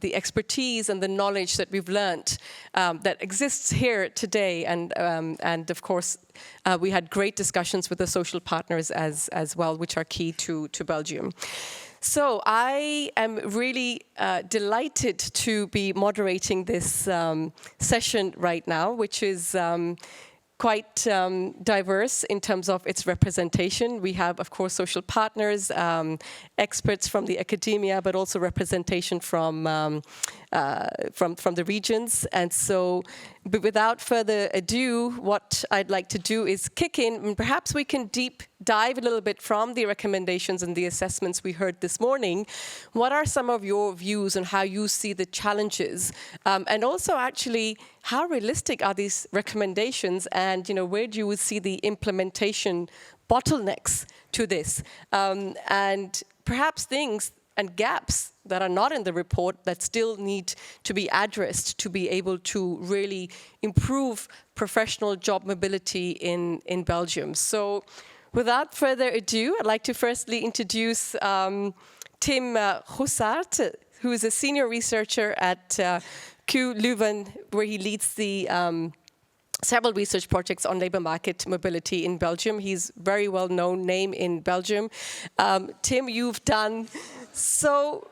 the expertise and the knowledge that we've learned that exists here today. And of course, we had great discussions with the social partners as well, which are key to Belgium. So I am really delighted to be moderating this session right now, which is quite diverse in terms of its representation. We have, of course, social partners, experts from the academia, but also representation from the regions. And so, but without further ado, what I'd like to do is kick in, and perhaps we can deep dive a little bit from the recommendations and the assessments we heard this morning. What are some of your views on how you see the challenges? And also, actually, how realistic are these recommendations? And where do you see the implementation bottlenecks to this? And perhaps things and gaps that are not in the report that still need to be addressed to be able to really improve professional job mobility in Belgium. So without further ado, I'd like to firstly introduce Tim Roussart, who is a senior researcher at KU Leuven, where he leads the several research projects on labor market mobility in Belgium. He's a very well-known name in Belgium. Tim, you've done so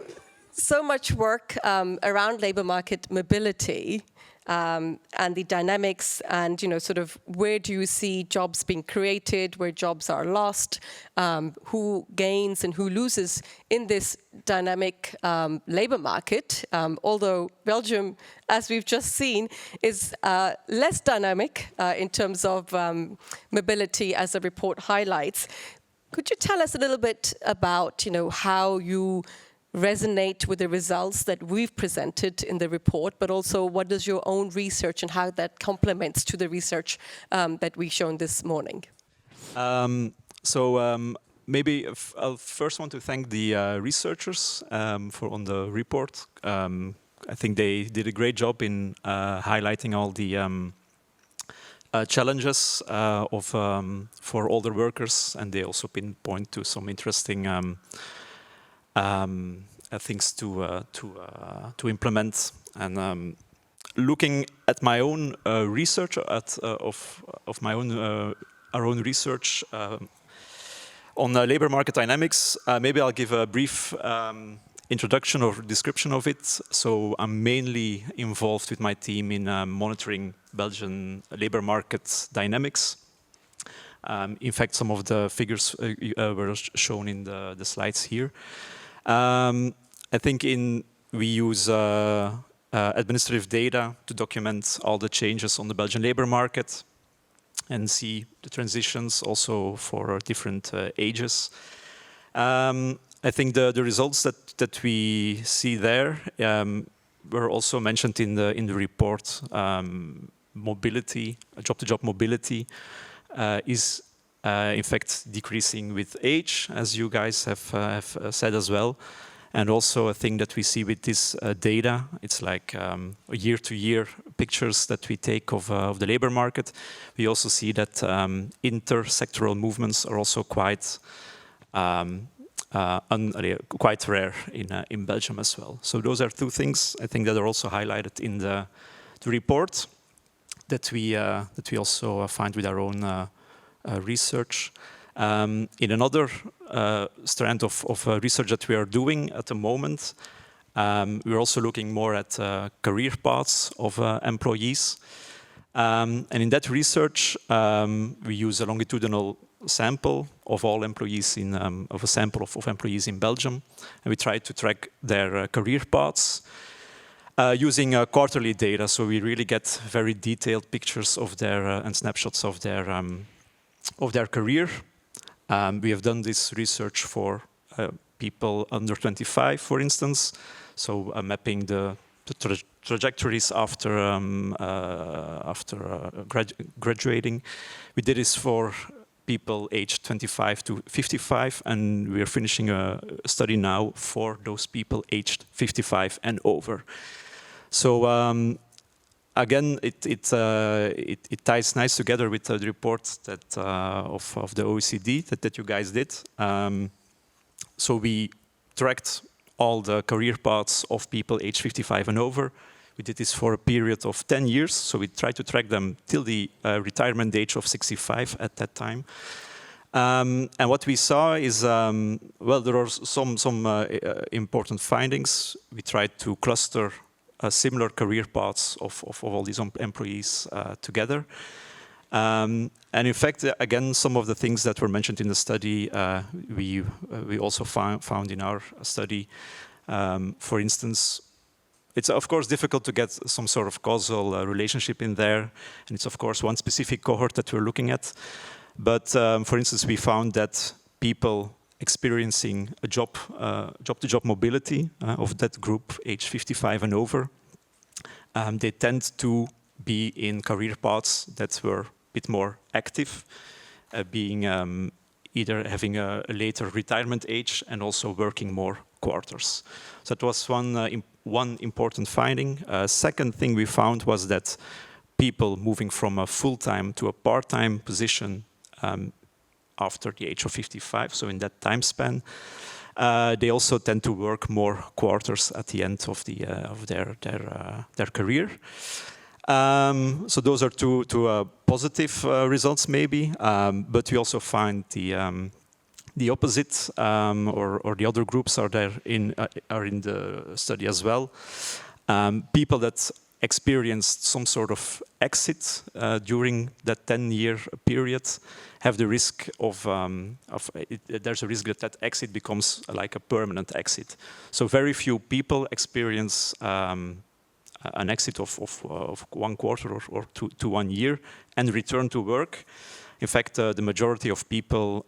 much work around labor market mobility and the dynamics and, sort of where do you see jobs being created, where jobs are lost, who gains and who loses in this dynamic labor market, although Belgium, as we've just seen, is less dynamic in terms of mobility, as the report highlights. Could you tell us a little bit about, how you resonate with the results that we've presented in the report, but also what is your own research and how that complements to the research that we've shown this morning? Maybe I'll first want to thank the researchers on the report. I think they did a great job in highlighting all the challenges for older workers, and they also pinpoint to some interesting things to implement. And looking at my own research, of my own our own research on labor market dynamics, maybe I'll give a brief introduction or description of it. So I'm mainly involved with my team in monitoring Belgian labor market dynamics. In fact, some of the figures were shown in the slides here. I think we use administrative data to document all the changes on the Belgian labor market and see the transitions also for different ages. I think the results that we see there were also mentioned in the report. Mobility, job-to-job mobility, is in fact decreasing with age, as you guys have said as well. And also a thing that we see with this data, it's like year-to-year pictures that we take of the labor market. We also see that intersectoral movements are also quite rare in Belgium as well. So those are two things I think that are also highlighted in the report that we also find with our own research. In another strand of research that we are doing at the moment, we're also looking more at career paths of employees. And in that research, we use a longitudinal sample of all employees of a sample of employees in Belgium, and we try to track their career paths using quarterly data. So we really get very detailed pictures of their and snapshots of their career. We have done this research for people under 25, for instance. So mapping the trajectories after graduating. We did this for people aged 25 to 55, and we are finishing a study now for those people aged 55 and over. So again, it ties nice together with the report that of the OECD that you guys did. So we tracked all the career paths of people age 55 and over. We did this for a period of 10 years, so we tried to track them till the retirement age of 65 at that time. And what we saw is, well, there are some important findings. We tried to cluster similar career paths of all these employees together. And in fact, again, some of the things that were mentioned in the study, we also found in our study. For instance, it's of course difficult to get some sort of causal relationship in there, and it's of course one specific cohort that we're looking at. But for instance, we found that people experiencing a job-to-job mobility of that group, age 55 and over, they tend to be in career paths that were a bit more active, being either having a later retirement age and also working more quarters. So that was one important finding. Second thing we found was that people moving from a full-time to a part-time position after the age of 55, so in that time span, they also tend to work more quarters at the end of their career. So those are two positive results, maybe, but we also find the opposite, or the other groups are in the study as well. People that experienced some sort of exit during that 10-year period have the risk of there's a risk that exit becomes like a permanent exit. So very few people experience an exit of 1 quarter or to 1 year and return to work. In fact, the majority of people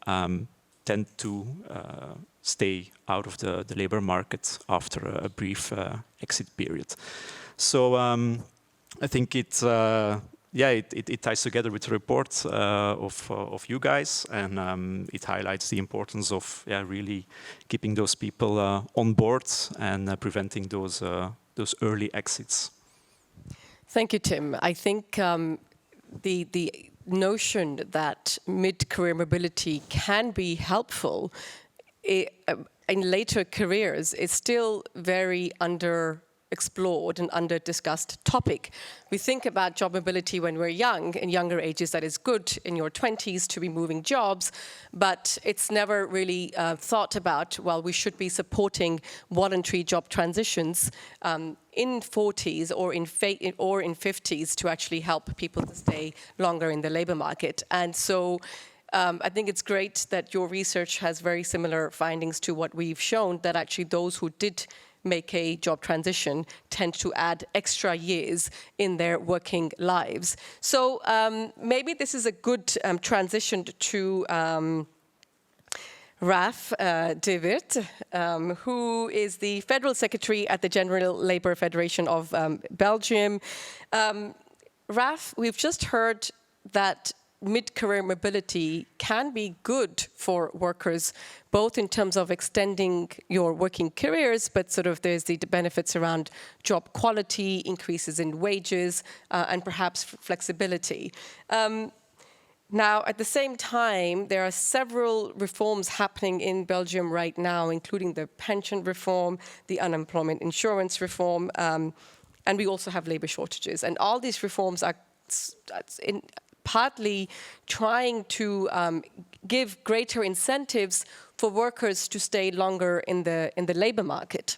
tend to stay out of the labor market after a brief exit period. So I think it ties together with the report of you guys, and it highlights the importance of really keeping those people on board and preventing those early exits. Thank you, Tim. I think the notion that mid-career mobility can be helpful in later careers is still very underexplored and under-discussed topic. We think about job mobility when we're young, in younger ages, that is good in your 20s to be moving jobs, but it's never really thought about, well, we should be supporting voluntary job transitions in 40s or in 50s to actually help people to stay longer in the labor market. And so I think it's great that your research has very similar findings to what we've shown, that actually those who did make a job transition tend to add extra years in their working lives. So maybe this is a good transition to Raf de Wit, who is the Federal Secretary at the General Labour Federation of Belgium. Raf, we've just heard that mid-career mobility can be good for workers, both in terms of extending your working careers, but sort of there's the benefits around job quality, increases in wages, and perhaps flexibility. Now, at the same time, there are several reforms happening in Belgium right now, including the pension reform, the unemployment insurance reform, and we also have labor shortages. And all these reforms are partly trying to give greater incentives for workers to stay longer in the labor market.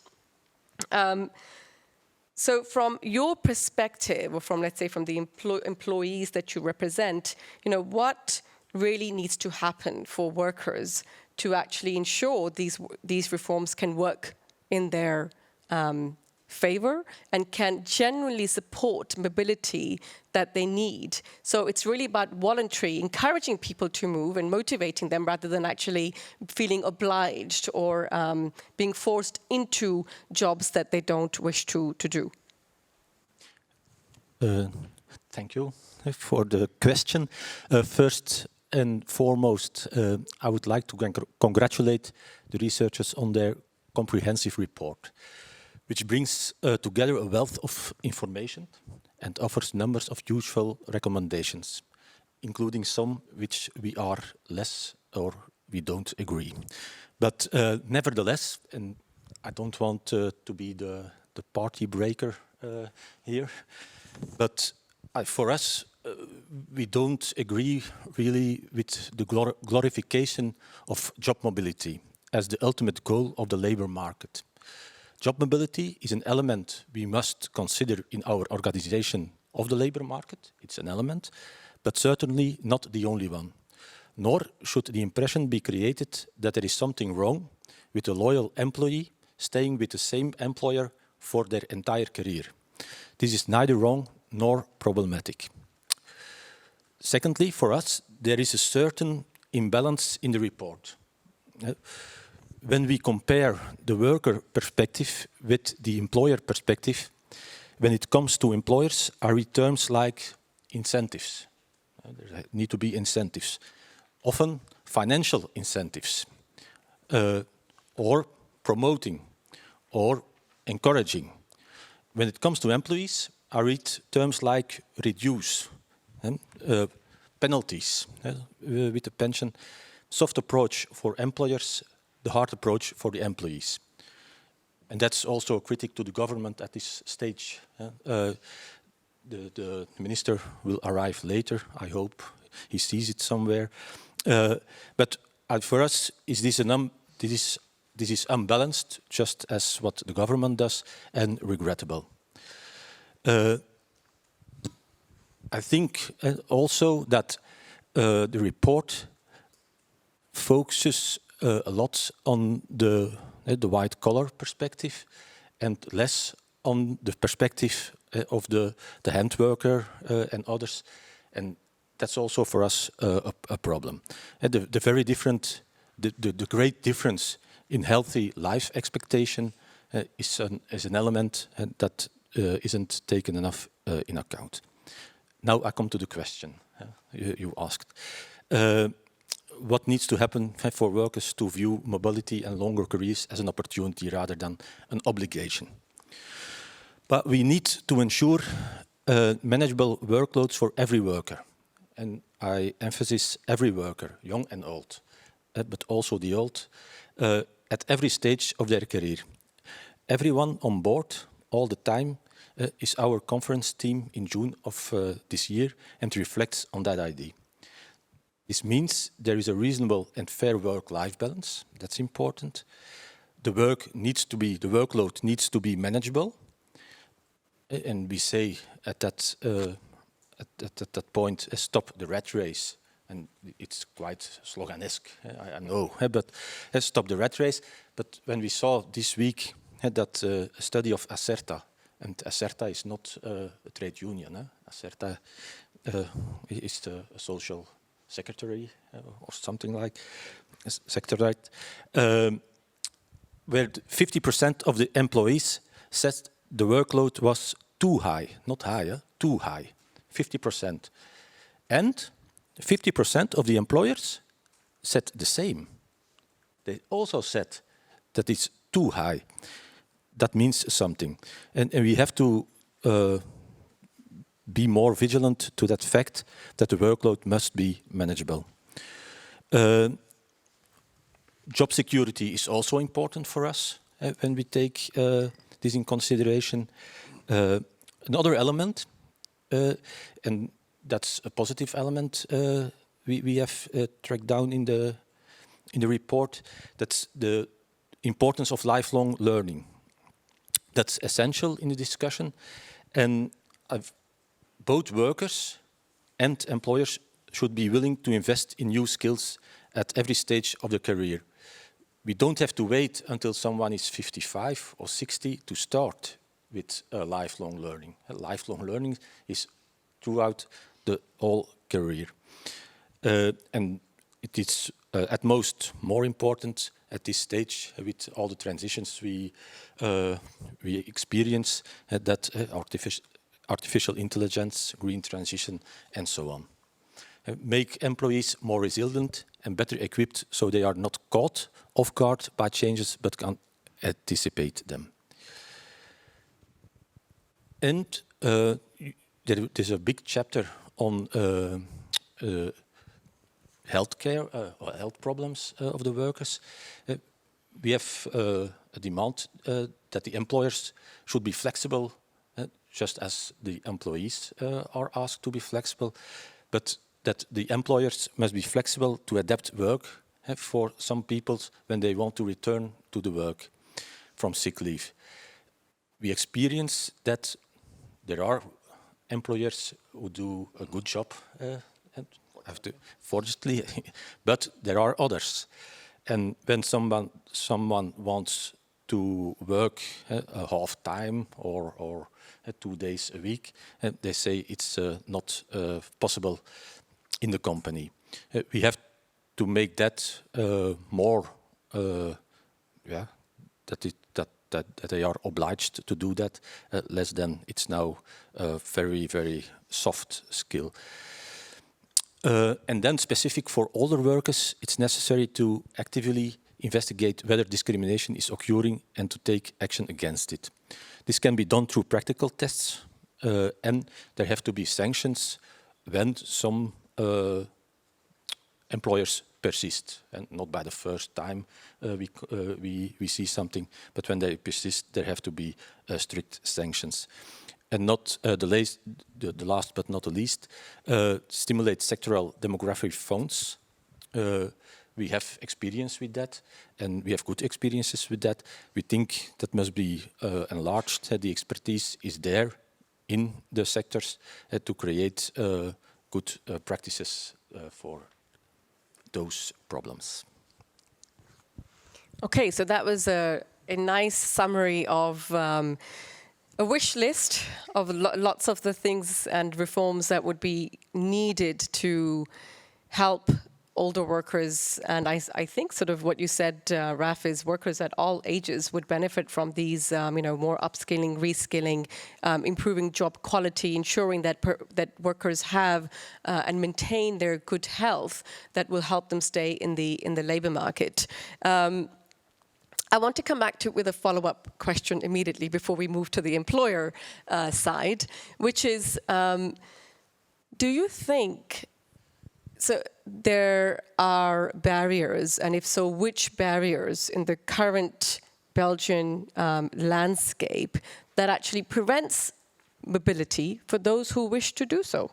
So from your perspective, or from, let's say, from the employees that you represent, what really needs to happen for workers to actually ensure these reforms can work in their favor and can genuinely support mobility that they need? So it's really about voluntary, encouraging people to move and motivating them rather than actually feeling obliged or being forced into jobs that they don't wish to do. Thank you for the question. First and foremost, I would like to congratulate the researchers on their comprehensive report. which brings together a wealth of information and offers numbers of useful recommendations, including some which we are less or we don't agree. But nevertheless, and I don't want to be the party breaker here, but for us, we don't agree really with the glorification of job mobility as the ultimate goal of the labor market. Job mobility is an element we must consider in our organization of the labor market. It's an element, but certainly not the only one. Nor should the impression be created that there is something wrong with a loyal employee staying with the same employer for their entire career. This is neither wrong nor problematic. Secondly, for us, there is a certain imbalance in the report. When we compare the worker perspective with the employer perspective, when it comes to employers, are terms like incentives. There need to be incentives. Often financial incentives, or promoting, or encouraging. When it comes to employees, I read terms like reduce, penalties with the pension, soft approach for employers, the hard approach for the employees. And that's also a critic to the government at this stage. The minister will arrive later, I hope he sees it somewhere. But for us, this is unbalanced, just as what the government does, and regrettable. I think also that the report focuses a lot on the white-collar perspective and less on the perspective of the hand worker and others. And that's also for us a problem. The very different, the great difference in healthy life expectation is an element that isn't taken enough in account. Now I come to the question you asked. What needs to happen for workers to view mobility and longer careers as an opportunity rather than an obligation? But we need to ensure manageable workloads for every worker. And I emphasize every worker, young and old, but also the old, at every stage of their career. Everyone on board, all the time, is our conference team in June of this year and reflects on that idea. This means there is a reasonable and fair work-life balance. That's important. The workload needs to be manageable. And we say at that point, stop the rat race. And it's quite sloganesque, I know, but stop the rat race. But when we saw this week that study of Acerta, and Acerta is not a trade union. Acerta is the social secretary or something like secretariat, where 50% of the employees said the workload was too high, not higher, too high, 50%. And 50% of the employers said the same. They also said that it's too high. That means something. And we have to be more vigilant to that fact that the workload must be manageable. Job security is also important for us when we take this in consideration. Another element, and that's a positive element we have tracked down in the report, that's the importance of lifelong learning. That's essential in the discussion, and both workers and employers should be willing to invest in new skills at every stage of the career. We don't have to wait until someone is 55 or 60 to start with lifelong learning. Lifelong learning is throughout the whole career. And it is at most more important at this stage with all the transitions we experience, that artificial intelligence, green transition, and so on. Make employees more resilient and better equipped so they are not caught off guard by changes but can anticipate them. And there's a big chapter on healthcare, or health problems of the workers. We have a demand that the employers should be flexible, just as the employees are asked to be flexible, but that the employers must be flexible to adapt work for some people when they want to return to the work from sick leave. We experience that there are employers who do a good job, fortunately, but there are others. And when someone wants to work a half time or 2 days a week, they say it's not possible in the company. We have to make that more, that they are obliged to do that, less than it's now a very, very soft skill. And then specific for older workers, it's necessary to actively investigate whether discrimination is occurring and to take action against it. This can be done through practical tests, and there have to be sanctions when some employers persist, and not by the first time we see something, but when they persist, there have to be strict sanctions. And not the last but not the least, stimulate sectoral demographic funds. We have experience with that, and we have good experiences with that. We think that must be enlarged. The expertise is there in the sectors to create good practices for those problems. Okay, so that was a nice summary of a wish list of lots of the things and reforms that would be needed to help older workers. And I think sort of what you said, Raf, is workers at all ages would benefit from these, more upskilling, reskilling, improving job quality, ensuring that that workers have and maintain their good health that will help them stay in the labor market. I want to come back with a follow-up question immediately before we move to the employer side, which is, do you think, so there are barriers, and if so, which barriers in the current Belgian landscape that actually prevents mobility for those who wish to do so?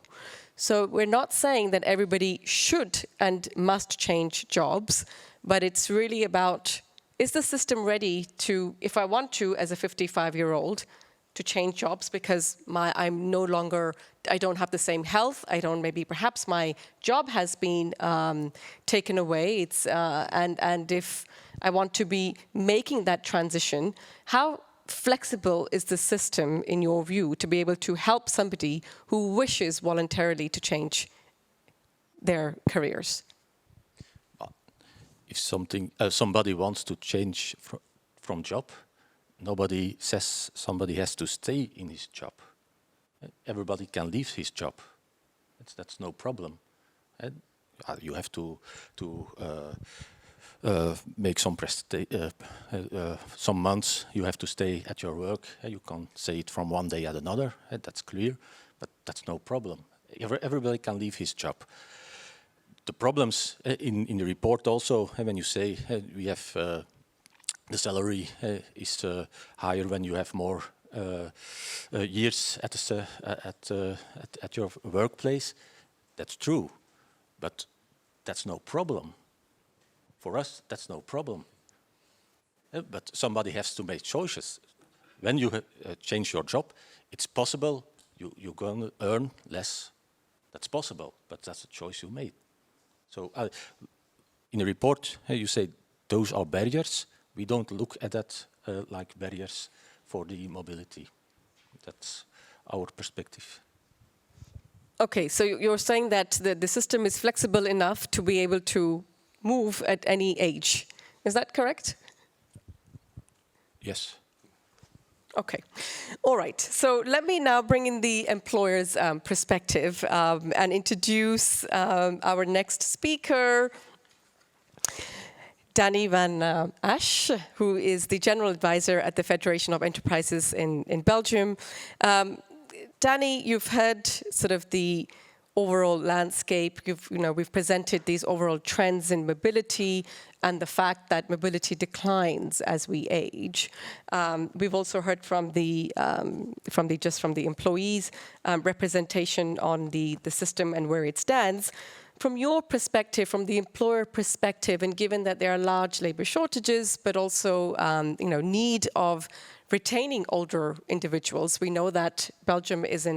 So we're not saying that everybody should and must change jobs, but it's really about, is the system ready to, if I want to, as a 55-year-old, to change jobs because I'm no longer, I don't have the same health, perhaps my job has been taken away, and if I want to be making that transition, how flexible is the system, in your view, to be able to help somebody who wishes voluntarily to change their careers? If somebody wants to change from job, nobody says somebody has to stay in his job. Everybody can leave his job. That's no problem. You have to make some months. You have to stay at your work. You can't say it from one day at another. That's clear, but that's no problem. Everybody can leave his job. The problems in the report also, when you say we have the salary is higher when you have more years at your workplace, that's true, but that's no problem. For us, that's no problem. But somebody has to make choices. When you change your job, it's possible you're going to earn less. That's possible, but that's a choice you made. So in the report, you say those are barriers. We don't look at that like barriers for the mobility. That's our perspective. Okay, so you're saying that the system is flexible enough to be able to move at any age. Is that correct? Yes. Okay. All right. So let me now bring in the employer's perspective and introduce our next speaker. Danny van Asch, who is the General Advisor at the Federation of Enterprises in Belgium. Danny, you've heard sort of the overall landscape. We've presented these overall trends in mobility and the fact that mobility declines as we age. We've also heard from the employees representation on the system and where it stands. From your perspective, from the employer perspective, and given that there are large labor shortages, but also need of retaining older individuals, we know that Belgium is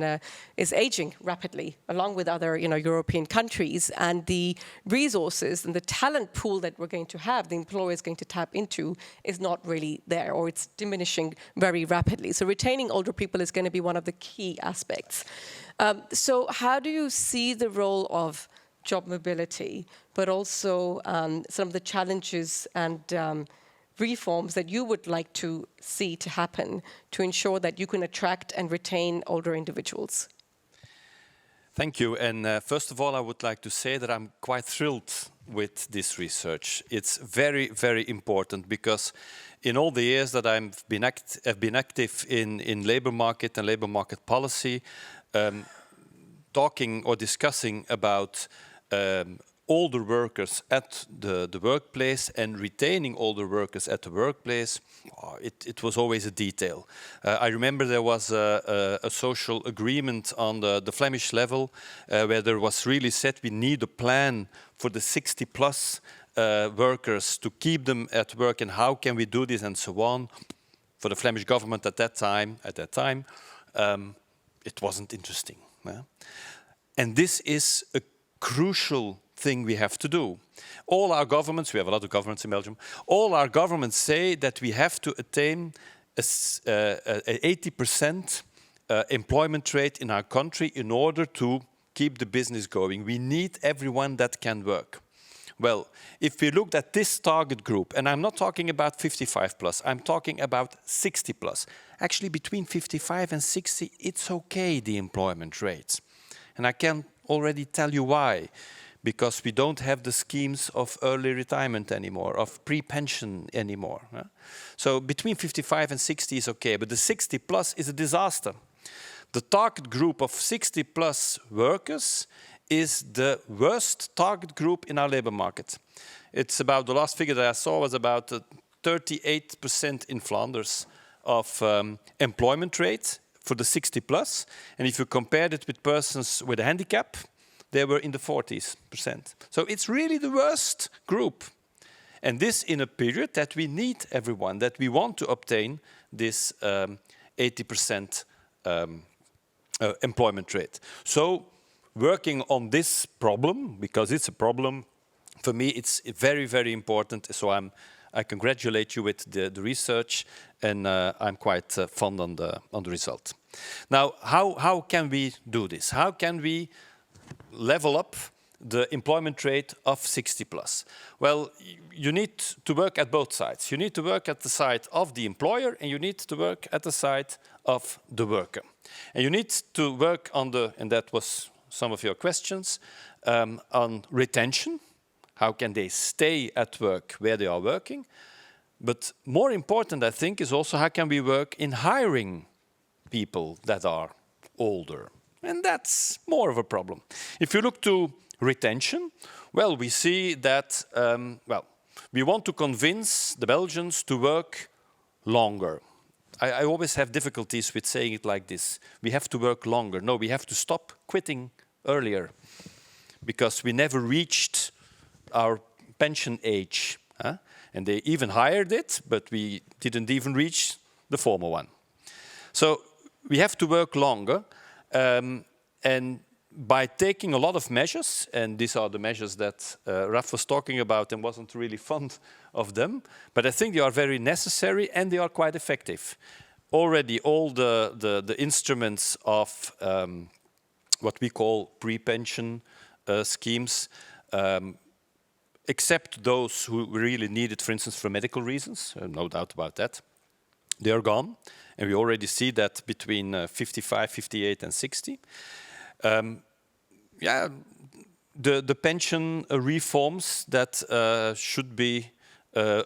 aging rapidly, along with other European countries, and the resources and the talent pool that we're going to have, the employer is going to tap into, is not really there, or it's diminishing very rapidly. So retaining older people is going to be one of the key aspects. So how do you see the role of job mobility, but also some of the challenges and reforms that you would like to see to happen to ensure that you can attract and retain older individuals? Thank you. And first of all, I would like to say that I'm quite thrilled with this research. It's very, very important because in all the years that I've been active in labor market and labor market policy, talking or discussing about older workers at the workplace and retaining older workers at the workplace, it was always a detail. I remember there was a social agreement on the Flemish level where there was really said we need a plan for the 60-plus workers to keep them at work, and how can we do this and so on. For the Flemish government at that time, it wasn't interesting. Yeah? And this is a crucial thing we have to do. All our governments, we have a lot of governments in Belgium, all our governments say that we have to attain an 80% employment rate in our country in order to keep the business going. We need everyone that can work. Well, if we looked at this target group, and I'm not talking about 55 plus, I'm talking about 60 plus. Actually, between 55 and 60, it's okay, the employment rates. And I can already tell you why. Because we don't have the schemes of early retirement anymore, of pre-pension anymore. So between 55 and 60 is okay, but the 60 plus is a disaster. The target group of 60 plus workers is the worst target group in our labor market. It's about, the last figure that I saw was about 38% in Flanders of employment rate for the 60 plus. And if you compare it with persons with a handicap, they were in the 40%. So it's really the worst group. And this in a period that we need everyone, that we want to obtain this 80% employment rate. So working on this problem, because it's a problem, for me it's very, very important. So I congratulate you with the research, and I'm quite fond on the result. Now, how can we do this? How can we level up the employment rate of 60 plus? Well, you need to work at both sides. You need to work at the side of the employer, and you need to work at the side of the worker. And you need to work on and that was some of your questions, on retention. How can they stay at work where they are working? But more important, I think, is also how can we work in hiring people that are older? And that's more of a problem. If you look to retention, well, we see that, we want to convince the Belgians to work longer. I always have difficulties with saying it like this. We have to work longer. No, we have to stop quitting earlier because we never reached our pension age. And they even hired it, but we didn't even reach the former one. So we have to work longer. And by taking a lot of measures, and these are the measures that Raf was talking about and wasn't really fond of them, but I think they are very necessary and they are quite effective. Already all the instruments of what we call pre-pension schemes, except those who really need it, for instance, for medical reasons, no doubt about that, they are gone. And we already see that between 55, 58 and 60. The pension reforms that should be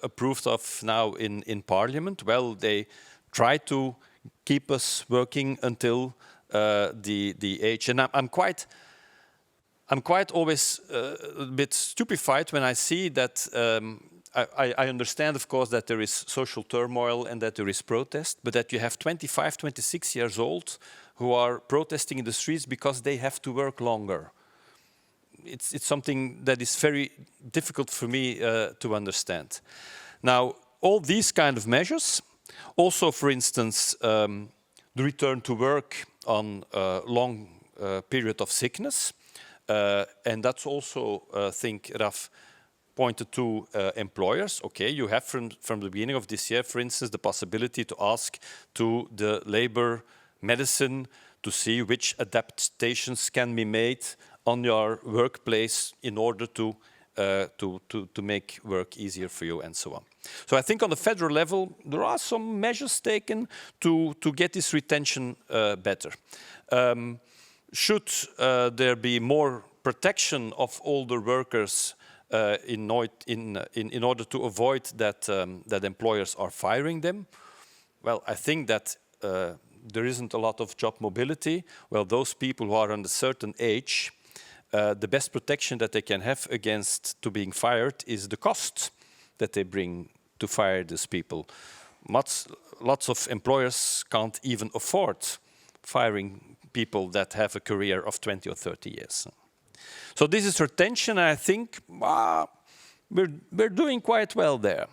approved of now in Parliament. Well, they try to keep us working until the age, and I'm quite always a bit stupefied when I see that. I understand, of course, that there is social turmoil and that there is protest, but that you have 25, 26 years old who are protesting in the streets because they have to work longer. It's something that is very difficult for me to understand. Now, all these kind of measures, also, for instance, the return to work on a long period of sickness, and that's also, I think, Raf pointed to employers. Okay, you have from the beginning of this year, for instance, the possibility to ask to the labor medicine to see which adaptations can be made on your workplace in order to make work easier for you and so on. So I think on the federal level, there are some measures taken to get this retention better. Should there be more protection of older workers in order to avoid that employers are firing them? Well, I think that there isn't a lot of job mobility. Well, those people who are under a certain age, the best protection that they can have against being fired is the cost that they bring to fire these people. Lots of employers can't even afford firing people that have a career of 20 or 30 years. So this is retention, and I think we're doing quite well there.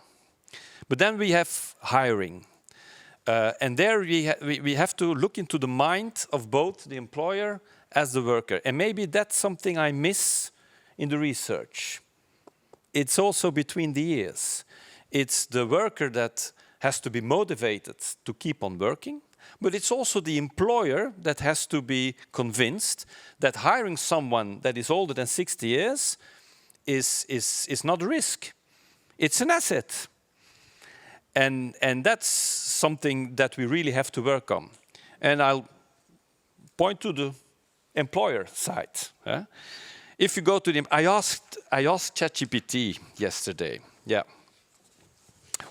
But then we have hiring. And there we have to look into the mind of both the employer as the worker. And maybe that's something I miss in the research. It's also between the ears. It's the worker that has to be motivated to keep on working, but it's also the employer that has to be convinced that hiring someone that is older than 60 years is not a risk. It's an asset. And that's something that we really have to work on. And I'll point to the employer side. If you go to the, I asked ChatGPT yesterday. Yeah.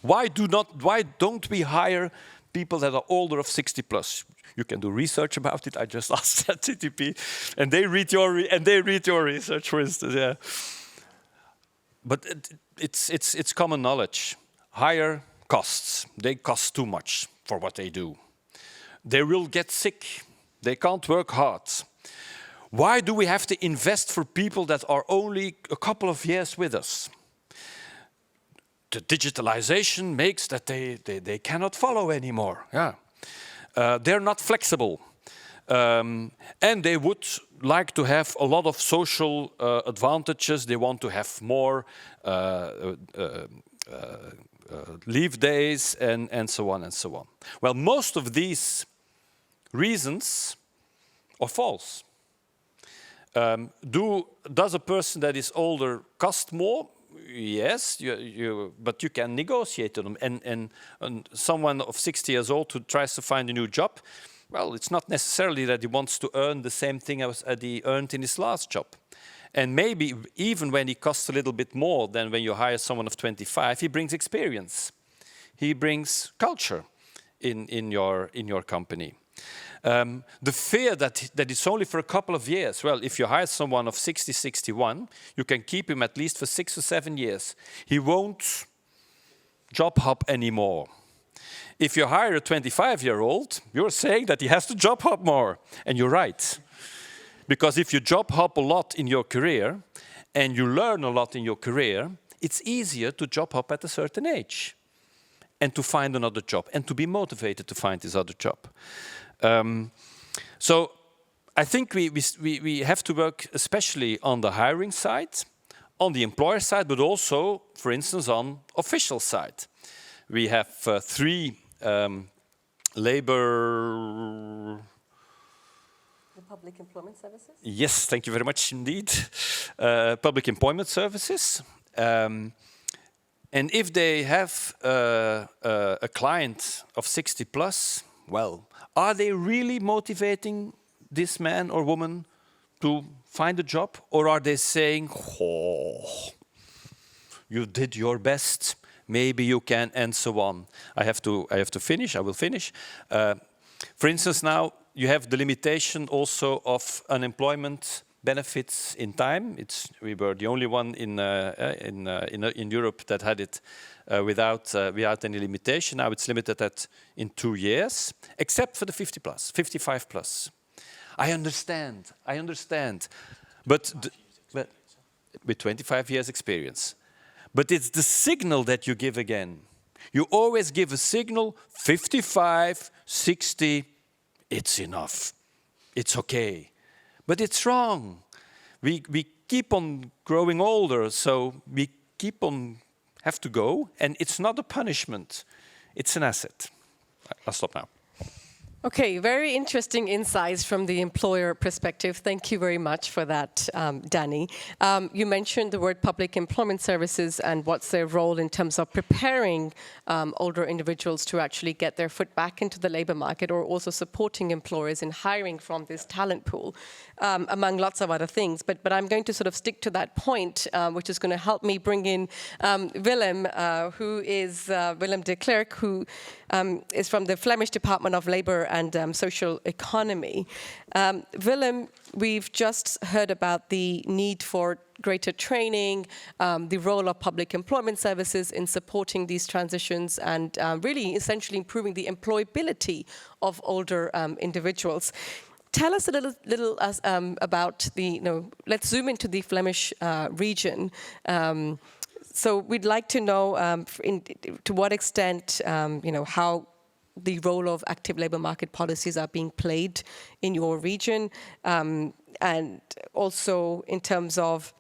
Why don't we hire people that are older of 60 plus? You can do research about it. I just asked ChatGPT, and they read your research, for instance. Yeah. But it's common knowledge. Higher costs. They cost too much for what they do. They will get sick. They can't work hard. Why do we have to invest for people that are only a couple of years with us? The digitalization makes that they cannot follow anymore. Yeah. They're not flexible. And they would like to have a lot of social advantages. They want to have more leave days and so on and so on. Well, most of these reasons are false. Does a person that is older cost more? Yes, but you can negotiate to them. And someone of 60 years old who tries to find a new job, well, it's not necessarily that he wants to earn the same thing as he earned in his last job. And maybe even when he costs a little bit more than when you hire someone of 25, he brings experience. He brings culture in your company. The fear that it's only for a couple of years. Well, if you hire someone of 60, 61, you can keep him at least for 6 or 7 years. He won't job hop anymore. If you hire a 25-year-old, you're saying that he has to job hop more. And you're right. Because if you job hop a lot in your career and you learn a lot in your career, it's easier to job hop at a certain age and to find another job and to be motivated to find this other job. So I think we have to work especially on the hiring side, on the employer side, but also, for instance, on official side. We have 3 labor... The public employment services? Yes, thank you very much indeed. Public employment services. And if they have a client of 60 plus, well, are they really motivating this man or woman to find a job? Or are they saying, oh, you did your best, maybe you can, and so on. I have to finish. I will finish. For instance, now you have the limitation also of unemployment benefits in time. We were the only one in Europe that had it without any limitation. Now it's limited in 2 years, except for the 50 plus, 55 plus. I understand, but with 25 years experience. But it's the signal that you give again. You always give a signal, 55, 60, it's enough. It's okay. But it's wrong. We keep on growing older, so we have to go, and it's not a punishment. It's an asset. I'll stop now. Okay, very interesting insights from the employer perspective. Thank you very much for that, Danny. You mentioned the word public employment services and what's their role in terms of preparing older individuals to actually get their foot back into the labor market, or also supporting employers in hiring from this talent pool, among lots of other things. But I'm going to sort of stick to that point, which is going to help me bring in Willem, who is Willem de Klerk, who is from the Flemish Department of Labour and Social Economy. Willem, we've just heard about the need for greater training, the role of public employment services in supporting these transitions, and really essentially improving the employability of older individuals. Tell us a little about let's zoom into the Flemish region. So we'd like to know to what extent, how the role of active labour market policies are being played in your region, and also in terms of,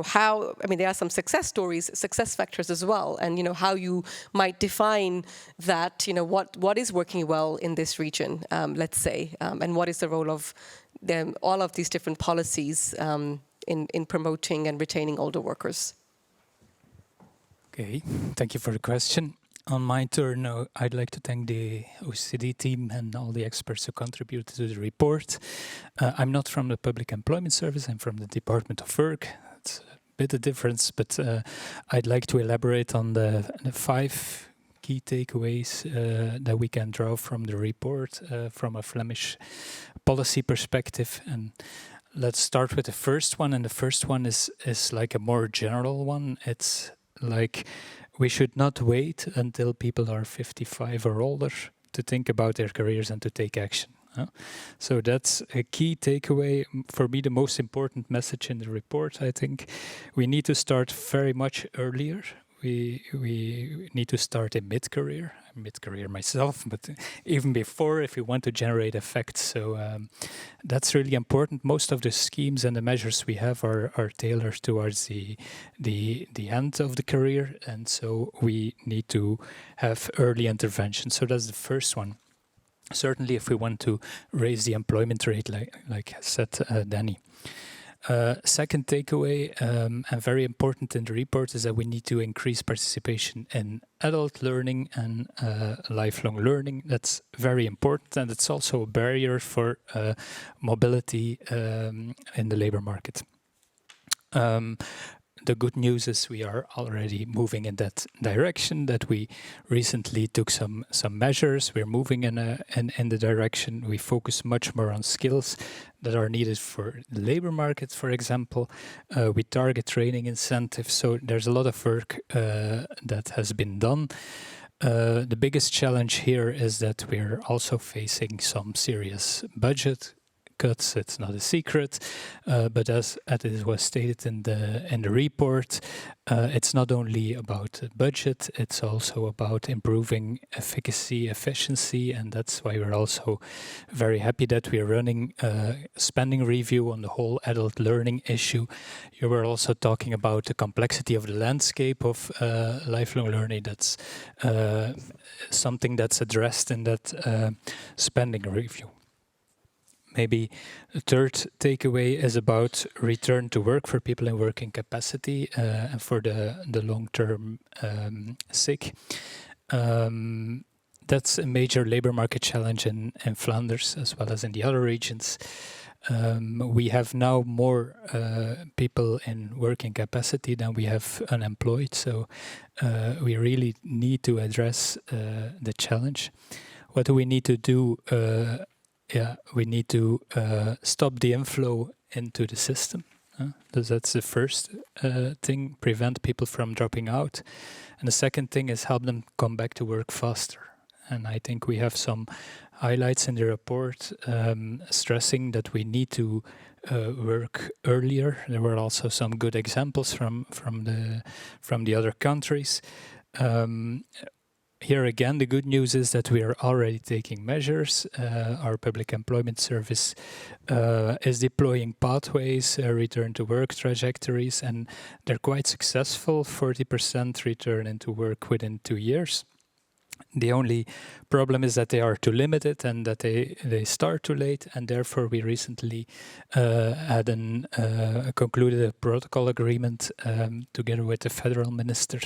how, there are some success stories, success factors as well, and, how you might define that, what is working well in this region, let's say, and what is the role of all of these different policies in promoting and retaining older workers. Okay, thank you for the question. On my turn, I'd like to thank the OECD team and all the experts who contributed to the report. I'm not from the Public Employment Service, I'm from the Department of Work. It's a bit of difference, but I'd like to elaborate on the 5 key takeaways that we can draw from the report from a Flemish policy perspective. And let's start with the first one, and the first one is like a more general one. It's like, we should not wait until people are 55 or older to think about their careers and to take action. So that's a key takeaway. For me, the most important message in the report, I think. We need to start very much earlier. We need to start in mid-career. I'm mid-career myself, but even before, if we want to generate effects. So that's really important. Most of the schemes and the measures we have are tailored towards the end of the career, and so we need to have early intervention. So that's the first one. Certainly, if we want to raise the employment rate, like said Danny. Second takeaway, and very important in the report, is that we need to increase participation in adult learning and lifelong learning. That's very important, and it's also a barrier for mobility in the labor market. The good news is we are already moving in that direction, that we recently took some measures. We're moving in the direction. We focus much more on skills that are needed for the labor market, for example. We target training incentives, so there's a lot of work that has been done. The biggest challenge here is that we're also facing some serious budget cuts. It's not a secret, but as it was stated in the report, it's not only about budget, it's also about improving efficiency, and that's why we're also very happy that we're running a spending review on the whole adult learning issue. You were also talking about the complexity of the landscape of lifelong learning. That's something that's addressed in that spending review. Maybe the third takeaway is about return to work for people in working capacity and for the long-term sick. That's a major labor market challenge in Flanders as well as in the other regions. We have now more people in working capacity than we have unemployed, so we really need to address the challenge. What do we need to do? We need to stop the inflow into the system. That's the first thing, prevent people from dropping out. And the second thing is help them come back to work faster. And I think we have some highlights in the report stressing that we need to work earlier. There were also some good examples from the other countries. Here again, the good news is that we are already taking measures. Our public employment service is deploying pathways, return to work trajectories, and they're quite successful, 40% return into work within 2 years. The only problem is that they are too limited and that they start too late, and therefore we recently concluded a protocol agreement together with the federal minister,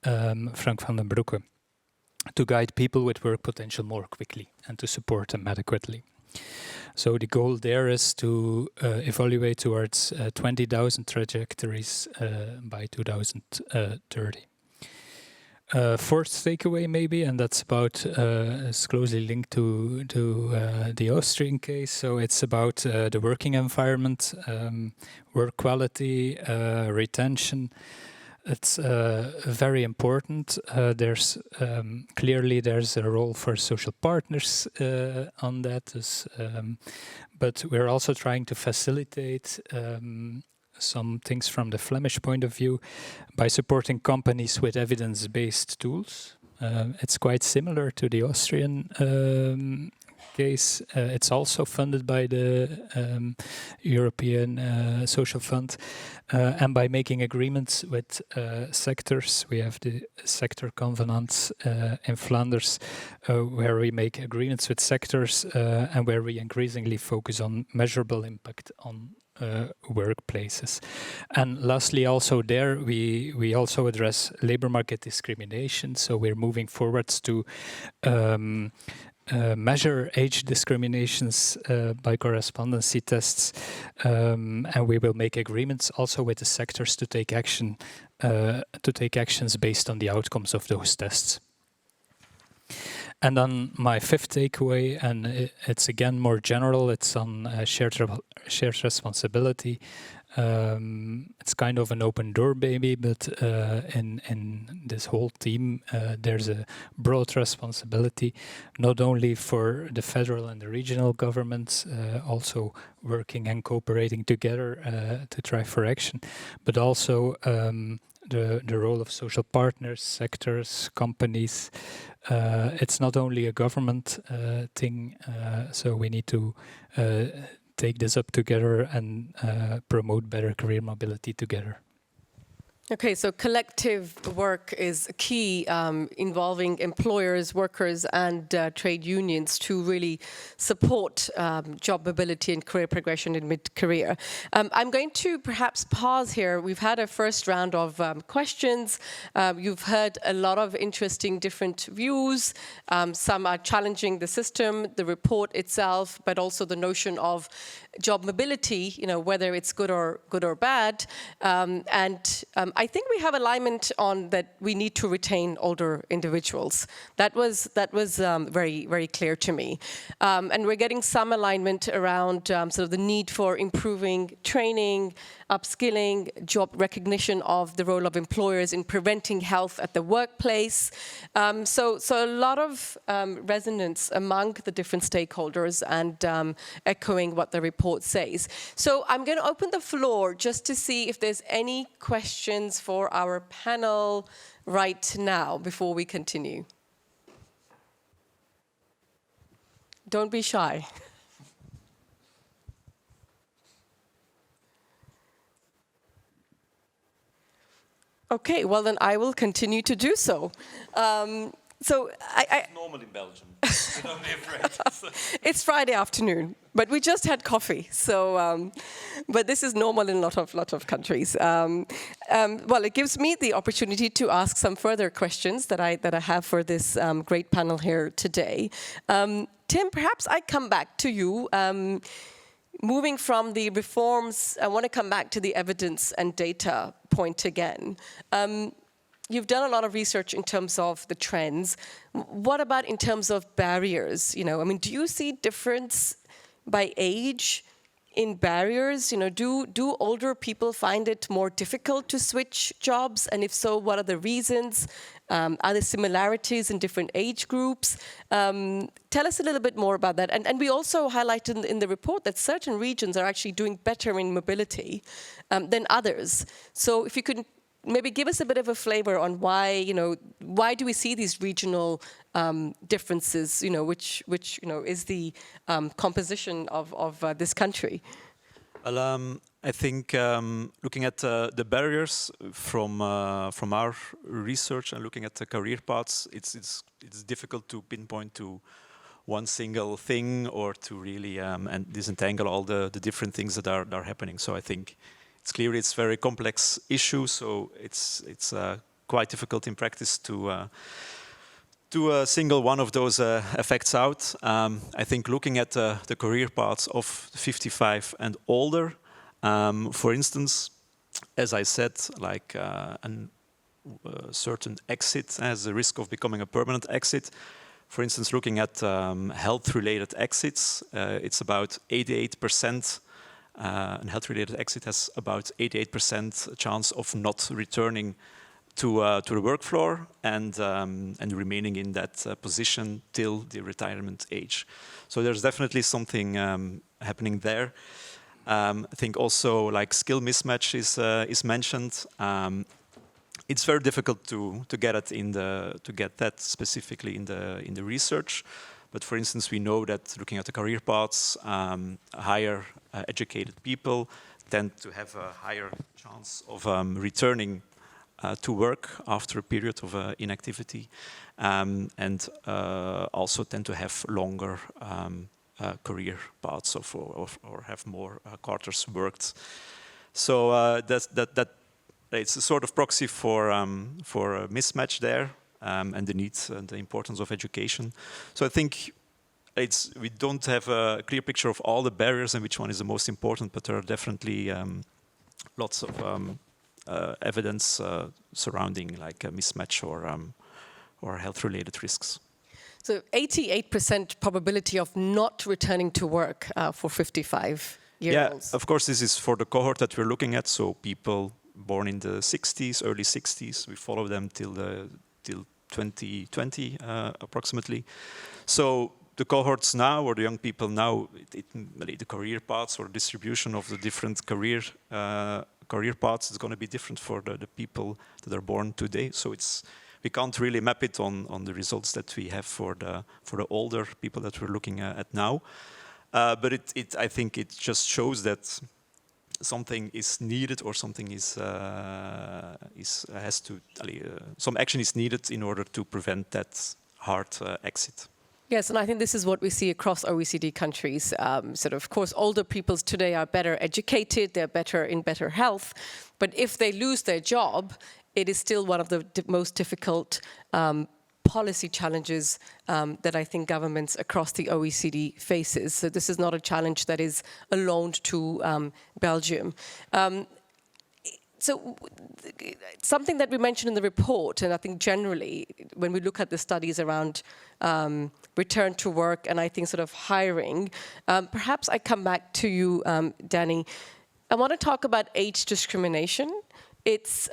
Frank van den Broeke, to guide people with work potential more quickly and to support them adequately. So the goal there is to evaluate towards 20,000 trajectories by 2030. Fourth takeaway maybe, and that's about, it's closely linked to the Austrian case. So it's about the working environment, work quality, retention. It's very important. There's a role for social partners on that, but we're also trying to facilitate some things from the Flemish point of view by supporting companies with evidence-based tools. It's quite similar to the Austrian case. It's also funded by the European Social Fund, and by making agreements with sectors. We have the sector covenants in Flanders, where we make agreements with sectors and where we increasingly focus on measurable impact on workplaces. And lastly, also there, we also address labor market discrimination. So we're moving forwards to measure age discriminations by correspondency tests, and we will make agreements also with the sectors to take actions based on the outcomes of those tests. And then my fifth takeaway, and it's again more general, it's on shared responsibility. It's kind of an open door, maybe, but in this whole team, there's a broad responsibility, not only for the federal and the regional governments, also working and cooperating together to try for action, but also the role of social partners, sectors, companies. It's not only a government thing, so we need to take this up together and promote better career mobility together. Okay, so collective work is key, involving employers, workers, and trade unions to really support job mobility and career progression in mid-career. I'm going to perhaps pause here. We've had a first round of questions. You've heard a lot of interesting different views. Some are challenging the system, the report itself, but also the notion of job mobility, whether it's good or bad. I think we have alignment on that we need to retain older individuals. That was very, very clear to me. And we're getting some alignment around sort of the need for improving training, upskilling, job recognition of the role of employers in preventing health at the workplace. So a lot of resonance among the different stakeholders and echoing what the report says. So I'm going to open the floor just to see if there's any questions for our panel right now before we continue. Don't be shy. Okay, well then I will continue to do so. It's normal in Belgium. Don't be afraid. It's Friday afternoon, but we just had coffee. So, but this is normal in a lot of countries. Well, it gives me the opportunity to ask some further questions that I have for this great panel here today. Tim, perhaps I come back to you. moving from the reforms, I want to come back to the evidence and data point again. You've done a lot of research in terms of the trends. What about in terms of barriers? You know, I mean, do you see difference by age in barriers? You know, do older people find it more difficult to switch jobs? And if so, what are the reasons? Are there similarities in different age groups? Tell us a little bit more about that. And we also highlighted in the report that certain regions are actually doing better in mobility than others. So if you could maybe give us a bit of a flavor on why, you know, why do we see these regional differences, you know, which you know, is the composition of this country? Well, I think looking at the barriers from our research and looking at the career paths, it's difficult to pinpoint to one single thing or to really and disentangle all the different things that are happening. So I think it's clear it's a very complex issue. So it's quite difficult in practice to single one of those effects out. I think looking at the career paths of 55 and older, for instance, as I said, like a certain exit has the risk of becoming a permanent exit. For instance, looking at health-related exits, it's about 88%. And health-related exit has about 88% chance of not returning to the work floor and remaining in that position till the retirement age. So there's definitely something happening there. I think also like skill mismatch is mentioned. It's very difficult to get it to get that specifically in the research. But for instance, we know that looking at the career paths, higher educated people tend to have a higher chance of returning to work after a period of inactivity, and also tend to have longer career paths or have more quarters worked. So that it's a sort of proxy for a mismatch there, and the needs and the importance of education. So I think we don't have a clear picture of all the barriers and which one is the most important, but there are definitely lots of evidence surrounding like a mismatch or health-related risks. So 88% probability of not returning to work for 55-year-olds. Yeah, of course, this is for the cohort that we're looking at. So people born in the 60s, early 60s, we follow them till 2020 approximately. So the cohorts now, or the young people now, the career paths or distribution of the different career paths is going to be different for the people that are born today. So we can't really map it on the results that we have for the older people that we're looking at now. But I think it just shows that something is needed, or something some action is needed in order to prevent that hard exit. Yes, and I think this is what we see across OECD countries. Of course, older people today are better educated, they're in better health, but if they lose their job, it is still one of the most difficult policy challenges that I think governments across the OECD faces. So this is not a challenge that is alone to Belgium. So something that we mentioned in the report, and I think generally when we look at the studies around return to work and I think sort of hiring, perhaps I come back to you, Danny. I want to talk about age discrimination. It's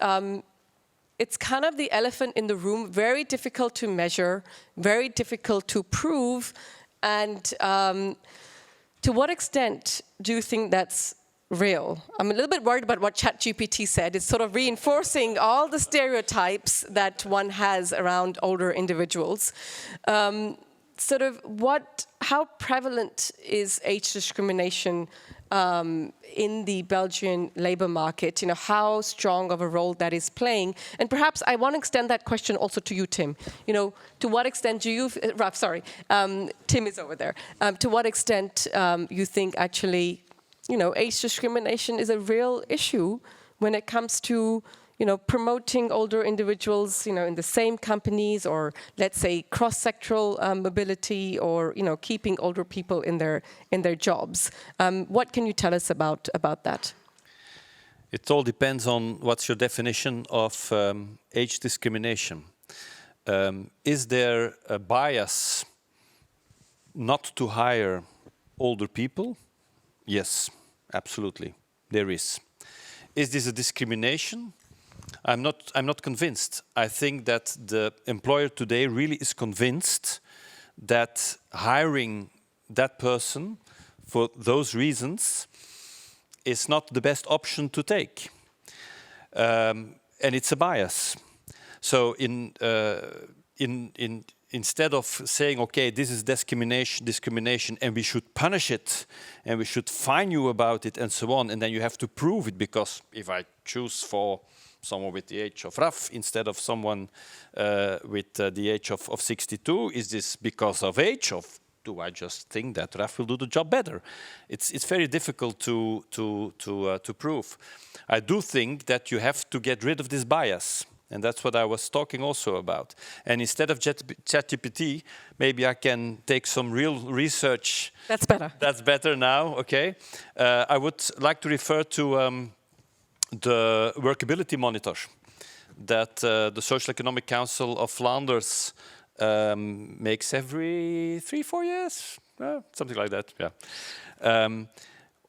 kind of the elephant in the room, very difficult to measure, very difficult to prove. And to what extent do you think that's real? I'm a little bit worried about what ChatGPT said. It's sort of reinforcing all the stereotypes that one has around older individuals. How prevalent is age discrimination in the Belgian labor market? You know, how strong of a role that is playing? And perhaps I want to extend that question also to you, Tim. You know, to what extent do you, Tim is over there. To what extent you think actually, you know, age discrimination is a real issue when it comes to, promoting older individuals, in the same companies, or let's say cross-sectoral mobility, or keeping older people in their jobs. What can you tell us about that? It all depends on what's your definition of age discrimination. Is there a bias not to hire older people? Yes, absolutely, there is. Is this a discrimination? I'm not convinced. I think that the employer today really is convinced that hiring that person for those reasons is not the best option to take. And it's a bias. So instead of saying, okay, this is discrimination and we should punish it and we should fine you about it and so on, and then you have to prove it, because if I choose for someone with the age of Raf instead of someone with the age of 62, is this because of age, or do I just think that Raf will do the job better? It's very difficult to prove. I do think that you have to get rid of this bias. And that's what I was talking also about. And instead of ChatGPT, maybe I can take some real research. That's better. That's better now, okay. I would like to refer to the workability monitor that the Social Economic Council of Flanders makes every 3-4 years, something like that, yeah.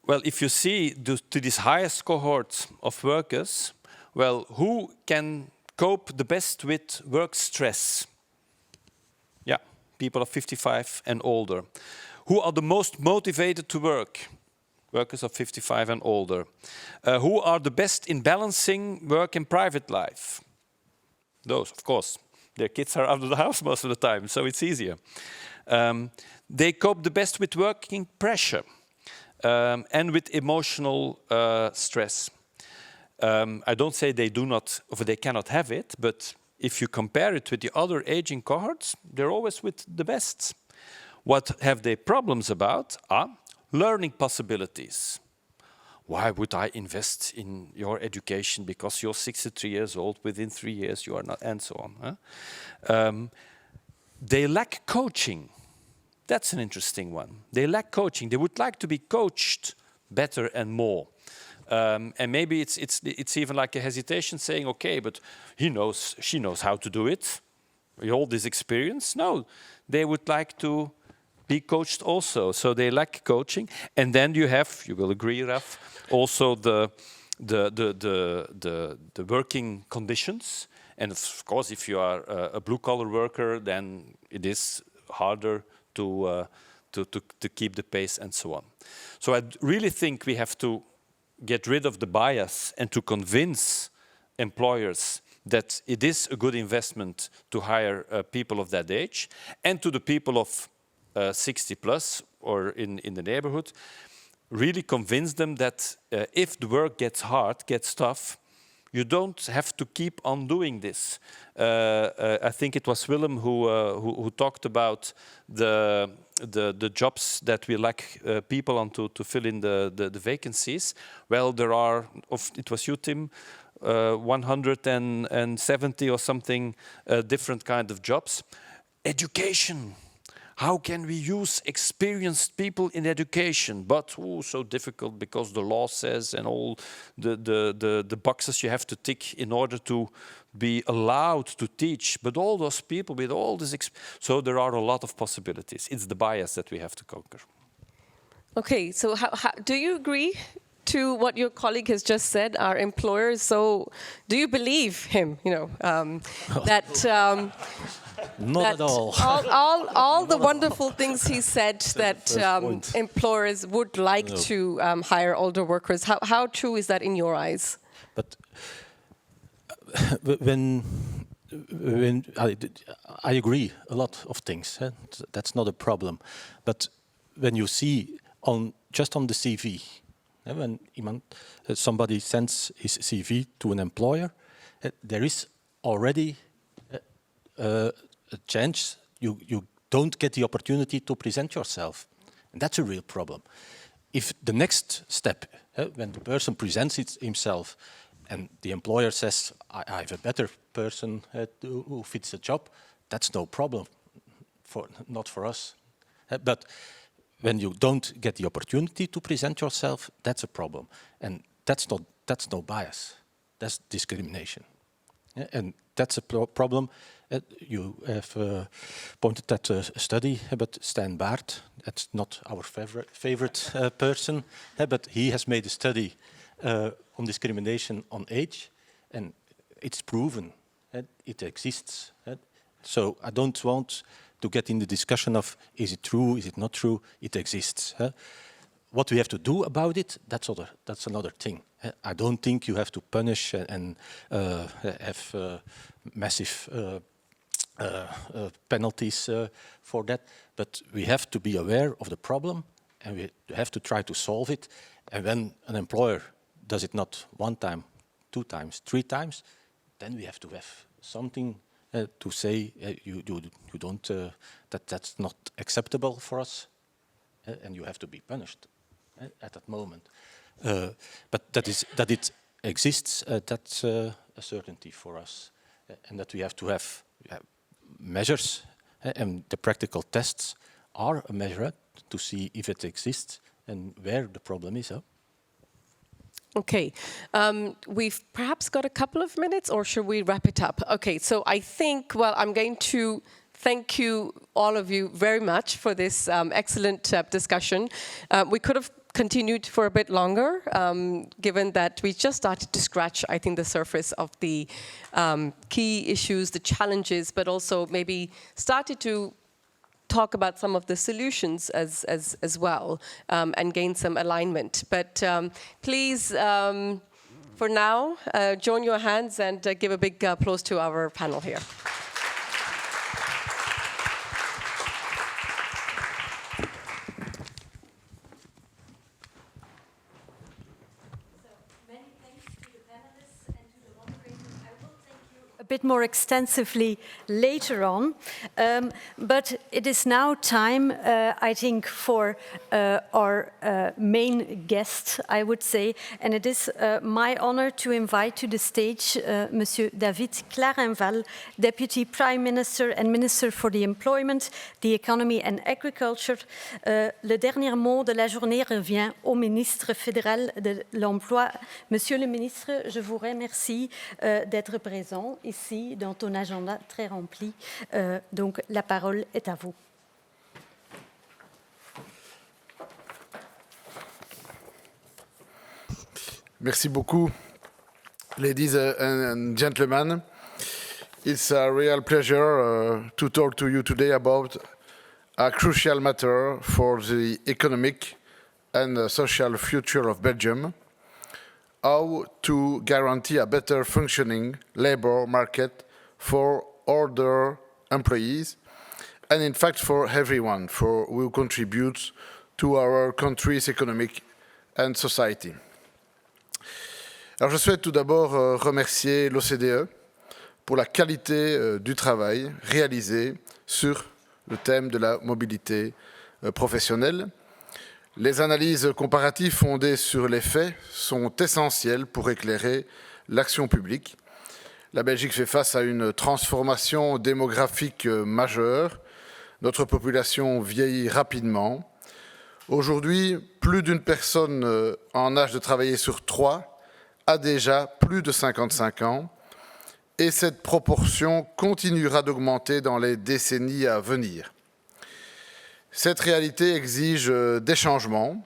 Well, if you see to this highest cohort of workers, well, who can cope the best with work stress? Yeah, people of 55 and older. Who are the most motivated to work? Workers of 55 and older. Who are the best in balancing work and private life? Those, of course. Their kids are out of the house most of the time, so it's easier. They cope the best with working pressure and with emotional stress. I don't say they do not, or they cannot have it, but if you compare it with the other aging cohorts, they're always with the best. What have they problems about are learning possibilities. Why would I invest in your education because you're 63 years old, within 3 years you are not, and so on. Huh? They lack coaching. That's an interesting one. They lack coaching. They would like to be coached better and more. And maybe it's even like a hesitation saying, okay, but she knows how to do it. All this experience. No, they would like to be coached also. So they lack coaching. And then you have, you will agree, Raf, also the working conditions. And of course, if you are a blue-collar worker, then it is harder to keep the pace and so on. So I really think we have to get rid of the bias and to convince employers that it is a good investment to hire people of that age, and to the people of 60 plus or in the neighborhood, really convince them that if the work gets hard, gets tough, you don't have to keep on doing this. I think it was Willem who talked about the jobs that we lack people on to fill in the vacancies. Well, there are, it was you, Tim, 170 or something different kind of jobs. Education. How can we use experienced people in education? But so difficult because the law says, and all the boxes you have to tick in order to be allowed to teach. But all those people with all this, so there are a lot of possibilities. It's the bias that we have to conquer. Okay, so how do you agree to what your colleague has just said? Our employers, so do you believe him? That. Not at all. all the wonderful things he said that employers would like to hire older workers. How true is that in your eyes? But when I agree a lot of things. That's not a problem. But when you see just on the CV, when somebody sends his CV to an employer, there is already a chance you don't get the opportunity to present yourself. And that's a real problem. If the next step, when the person presents himself and the employer says, I have a better person who fits the job, that's no problem, not for us. But when you don't get the opportunity to present yourself, that's a problem. And that's no bias, that's discrimination. And that's a problem. You have pointed at a study about Stijn Baert. That's not our favorite person, but he has made a study on discrimination on age, and it's proven. It exists. So I don't want to get in the discussion of is it true, is it not true? It exists. What we have to do about it, that's another thing. I don't think you have to punish and have massive penalties for that, but we have to be aware of the problem and we have to try to solve it. And when an employer does it not 1 time, 2 times, 3 times, then we have to have something to say you don't that's not acceptable for us, and you have to be punished at that moment. But that it exists, that's a certainty for us, and that we have to have measures, and the practical tests are a measure to see if it exists and where the problem is. Okay, we've perhaps got a couple of minutes, or should we wrap it up? Okay, so I think, well, I'm going to thank you, all of you, very much for this excellent discussion. We could have continued for a bit longer, given that we just started to scratch, I think, the surface of the key issues, the challenges, but also maybe started to talk about some of the solutions as well, and gain some alignment. But please, for now, join your hands and give a big applause to our panel here. Bit more extensively later on, but it is now time, I think, for our main guest, I would say, and it is my honor to invite to the stage Monsieur David Clarenval, Deputy Prime Minister and Minister for the Employment, the Economy and Agriculture. Le dernier mot de la journée revient au ministre fédéral de l'Emploi. Monsieur le ministre, je vous remercie d'être présent ici dans ton agenda très rempli. Donc, la parole est à vous. Merci beaucoup, ladies and gentlemen. It's a real pleasure to talk to you today about a crucial matter for the economic and social future of Belgium: how to guarantee a better functioning labor market for all the employees, and in fact for everyone who contributes to our country's economic and society. Alors je souhaite tout d'abord remercier l'OCDE pour la qualité du travail réalisé sur le thème de la mobilité professionnelle. Les analyses comparatives fondées sur les faits sont essentielles pour éclairer l'action publique. La Belgique fait face à une transformation démographique majeure. Notre population vieillit rapidement. Aujourd'hui, plus d'une personne en âge de travailler sur 3 a déjà plus de 55 ans, et cette proportion continuera d'augmenter dans les décennies à venir. Cette réalité exige des changements.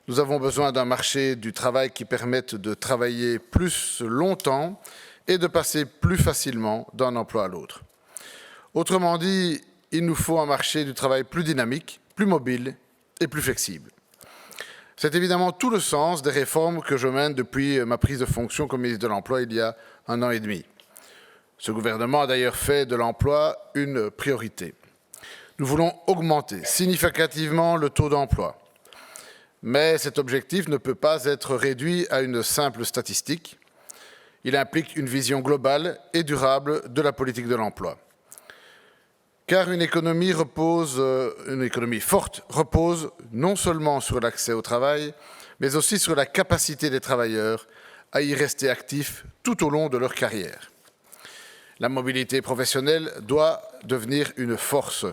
Nous avons besoin d'un marché du travail qui permette de travailler plus longtemps et de passer plus facilement d'un emploi à l'autre. Autrement dit, il nous faut un marché du travail plus dynamique, plus mobile et plus flexible. C'est évidemment tout le sens des réformes que je mène depuis ma prise de fonction comme ministre de l'Emploi il y a 1 an et demi. Ce gouvernement a d'ailleurs fait de l'emploi une priorité. Nous voulons augmenter significativement le taux d'emploi. Mais cet objectif ne peut pas être réduit à une simple statistique. Il implique une vision globale et durable de la politique de l'emploi. Car une économie forte repose non seulement sur l'accès au travail, mais aussi sur la capacité des travailleurs à y rester actifs tout au long de leur carrière. La mobilité professionnelle doit devenir une force.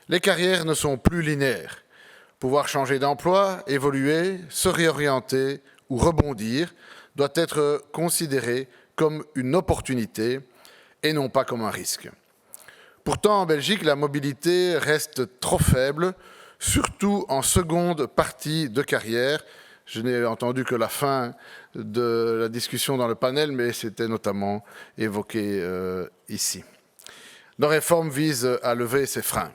Les carrières ne sont plus linéaires. Pouvoir changer d'emploi, évoluer, se réorienter ou rebondir doit être considéré comme une opportunité et non pas comme un risque. Pourtant, en Belgique, la mobilité reste trop faible, surtout en seconde partie de carrière. Je n'ai entendu que la fin de la discussion dans le panel, mais c'était notamment évoqué ici. Nos réformes visent à lever ces freins.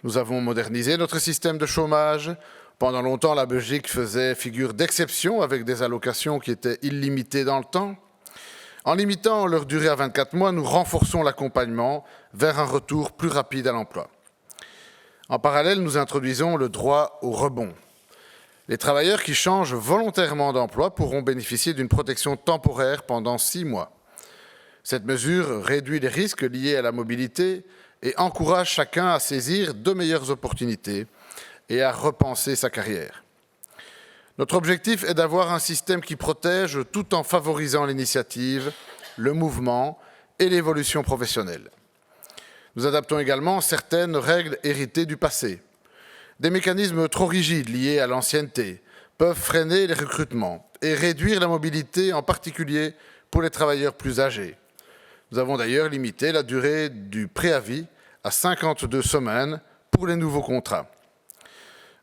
Nous avons modernisé notre système de chômage. Pendant longtemps, la Belgique faisait figure d'exception avec des allocations qui étaient illimitées dans le temps. En limitant leur durée à 24 mois, nous renforçons l'accompagnement vers un retour plus rapide à l'emploi. En parallèle, nous introduisons le droit au rebond. Les travailleurs qui changent volontairement d'emploi pourront bénéficier d'une protection temporaire pendant 6 mois. Cette mesure réduit les risques liés à la mobilité et encourage chacun à saisir de meilleures opportunités et à repenser sa carrière. Notre objectif est d'avoir un système qui protège tout en favorisant l'initiative, le mouvement et l'évolution professionnelle. Nous adaptons également certaines règles héritées du passé. Des mécanismes trop rigides liés à l'ancienneté peuvent freiner les recrutements et réduire la mobilité, en particulier pour les travailleurs plus âgés. Nous avons d'ailleurs limité la durée du préavis à 52 semaines pour les nouveaux contrats.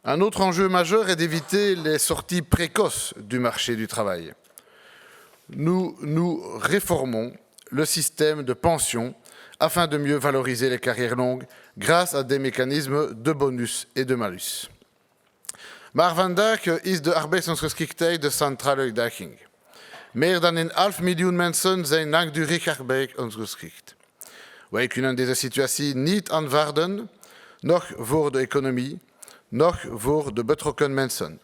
Un autre enjeu majeur est d'éviter les sorties précoces du marché du travail. Nous réformons le système de pension afin de mieux valoriser les carrières longues grâce à des mécanismes de bonus et de malus. Maar vandaag is de arbeidsongeschiktheid de centrale uitdaging. Meer dan 11 miljoen mensen zijn langdurig arbeidsongeschikt. Wij kunnen deze situatie niet aanvaarden, noch voor de economie, noch voor de betrokken mensen.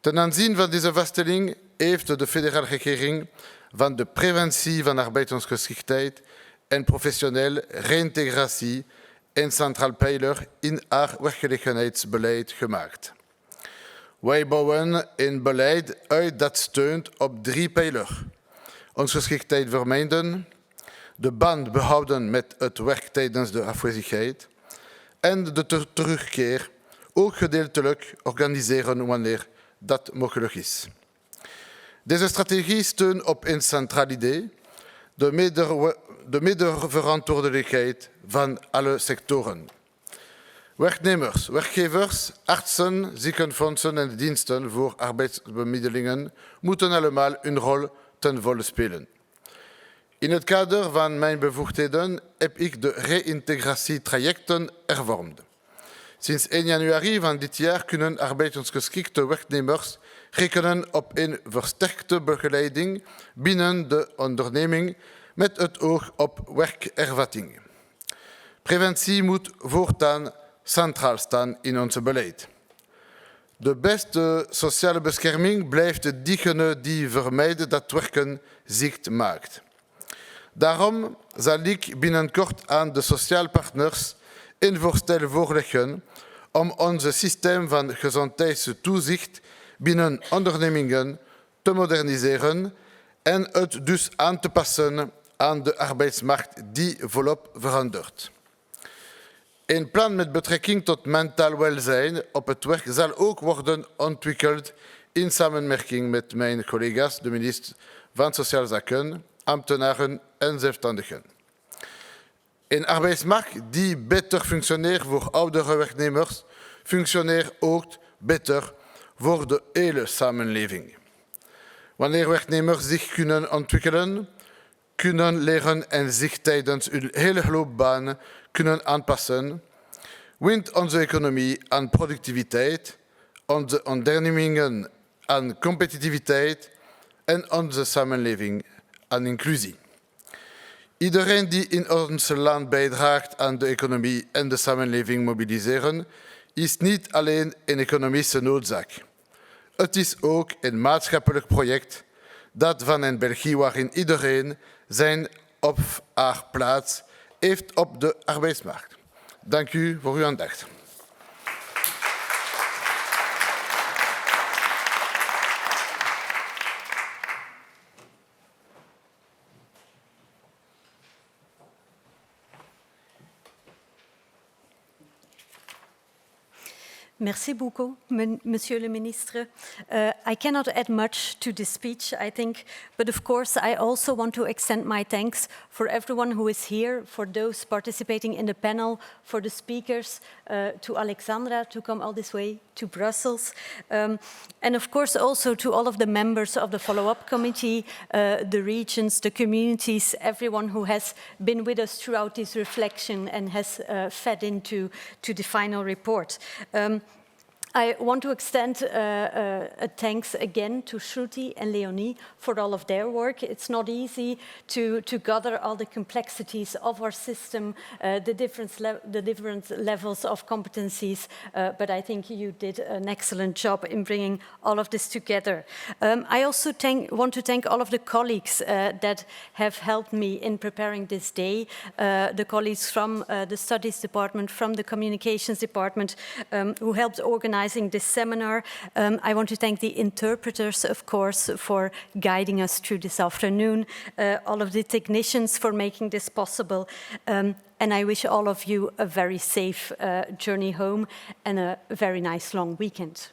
Ten aanzien van deze vaststelling heeft de federale regering van de preventie van arbeidsongeschiktheid en professionele reïntegratie een centraal pijler in haar werkgelegenheidsbeleid gemaakt. Wij bouwen een beleid uit dat steunt op 3 pijlers. Ongeschiktheid vermijden, de band behouden met het werk tijdens de afwezigheid en de terugkeer ook gedeeltelijk organiseren wanneer dat mogelijk is. Deze strategie steunt op een centraal idee, de medeverantwoordelijkheid van alle sectoren. Werknemers, werkgevers, artsen, ziekenfondsen en diensten voor arbeidsbemiddelingen moeten allemaal hun rol ten volle spelen. In het kader van mijn bevoegdheden heb ik de reïntegratietrajecten hervormd. Sinds 1 januari van dit jaar kunnen arbeidsongeschikte werknemers rekenen op een versterkte begeleiding binnen de onderneming met het oog op werkervatting. Preventie moet voortaan centraal staan in ons beleid. De beste sociale bescherming blijft diegene die vermijdt dat werken ziek maakt. Daarom zal ik binnenkort aan de sociale partners een voorstel voorleggen om ons systeem van gezondheidstoezicht binnen ondernemingen te moderniseren en het dus aan te passen aan de arbeidsmarkt die volop verandert. Een plan met betrekking tot mentaal welzijn op het werk zal ook worden ontwikkeld in samenwerking met mijn collega's, de minister van Sociale Zaken, ambtenaren en zelfstandigen. Een arbeidsmarkt die beter functioneert voor oudere werknemers, functioneert ook beter voor de hele samenleving. Wanneer werknemers zich kunnen ontwikkelen, kunnen leren en zich tijdens hun hele loopbaan kunnen aanpassen, wint onze economie aan productiviteit, onze ondernemingen aan competitiviteit en onze samenleving aan inclusie. Iedereen die in ons land bijdraagt aan de economie en de samenleving mobiliseren, is niet alleen een economische noodzaak. Het is ook een maatschappelijk project dat van een België waarin iedereen zijn of haar plaats heeft op de arbeidsmarkt. Dank u voor uw aandacht. Merci beaucoup, Monsieur le Ministre. I cannot add much to this speech, I think, but of course I also want to extend my thanks for everyone who is here, for those participating in the panel, for the speakers, to Alexandra to come all this way to Brussels, and of course also to all of the members of the follow-up committee, the regions, the communities, everyone who has been with us throughout this reflection and has fed into the final report. I want to extend a thanks again to Shruti and Leonie for all of their work. It's not easy to gather all the complexities of our system, the different levels of competencies, but I think you did an excellent job in bringing all of this together. I also want to thank all of the colleagues that have helped me in preparing this day, the colleagues from the Studies Department, from the Communications Department, who helped organize this seminar. I want to thank the interpreters, of course, for guiding us through this afternoon, all of the technicians for making this possible, and I wish all of you a very safe journey home and a very nice long weekend.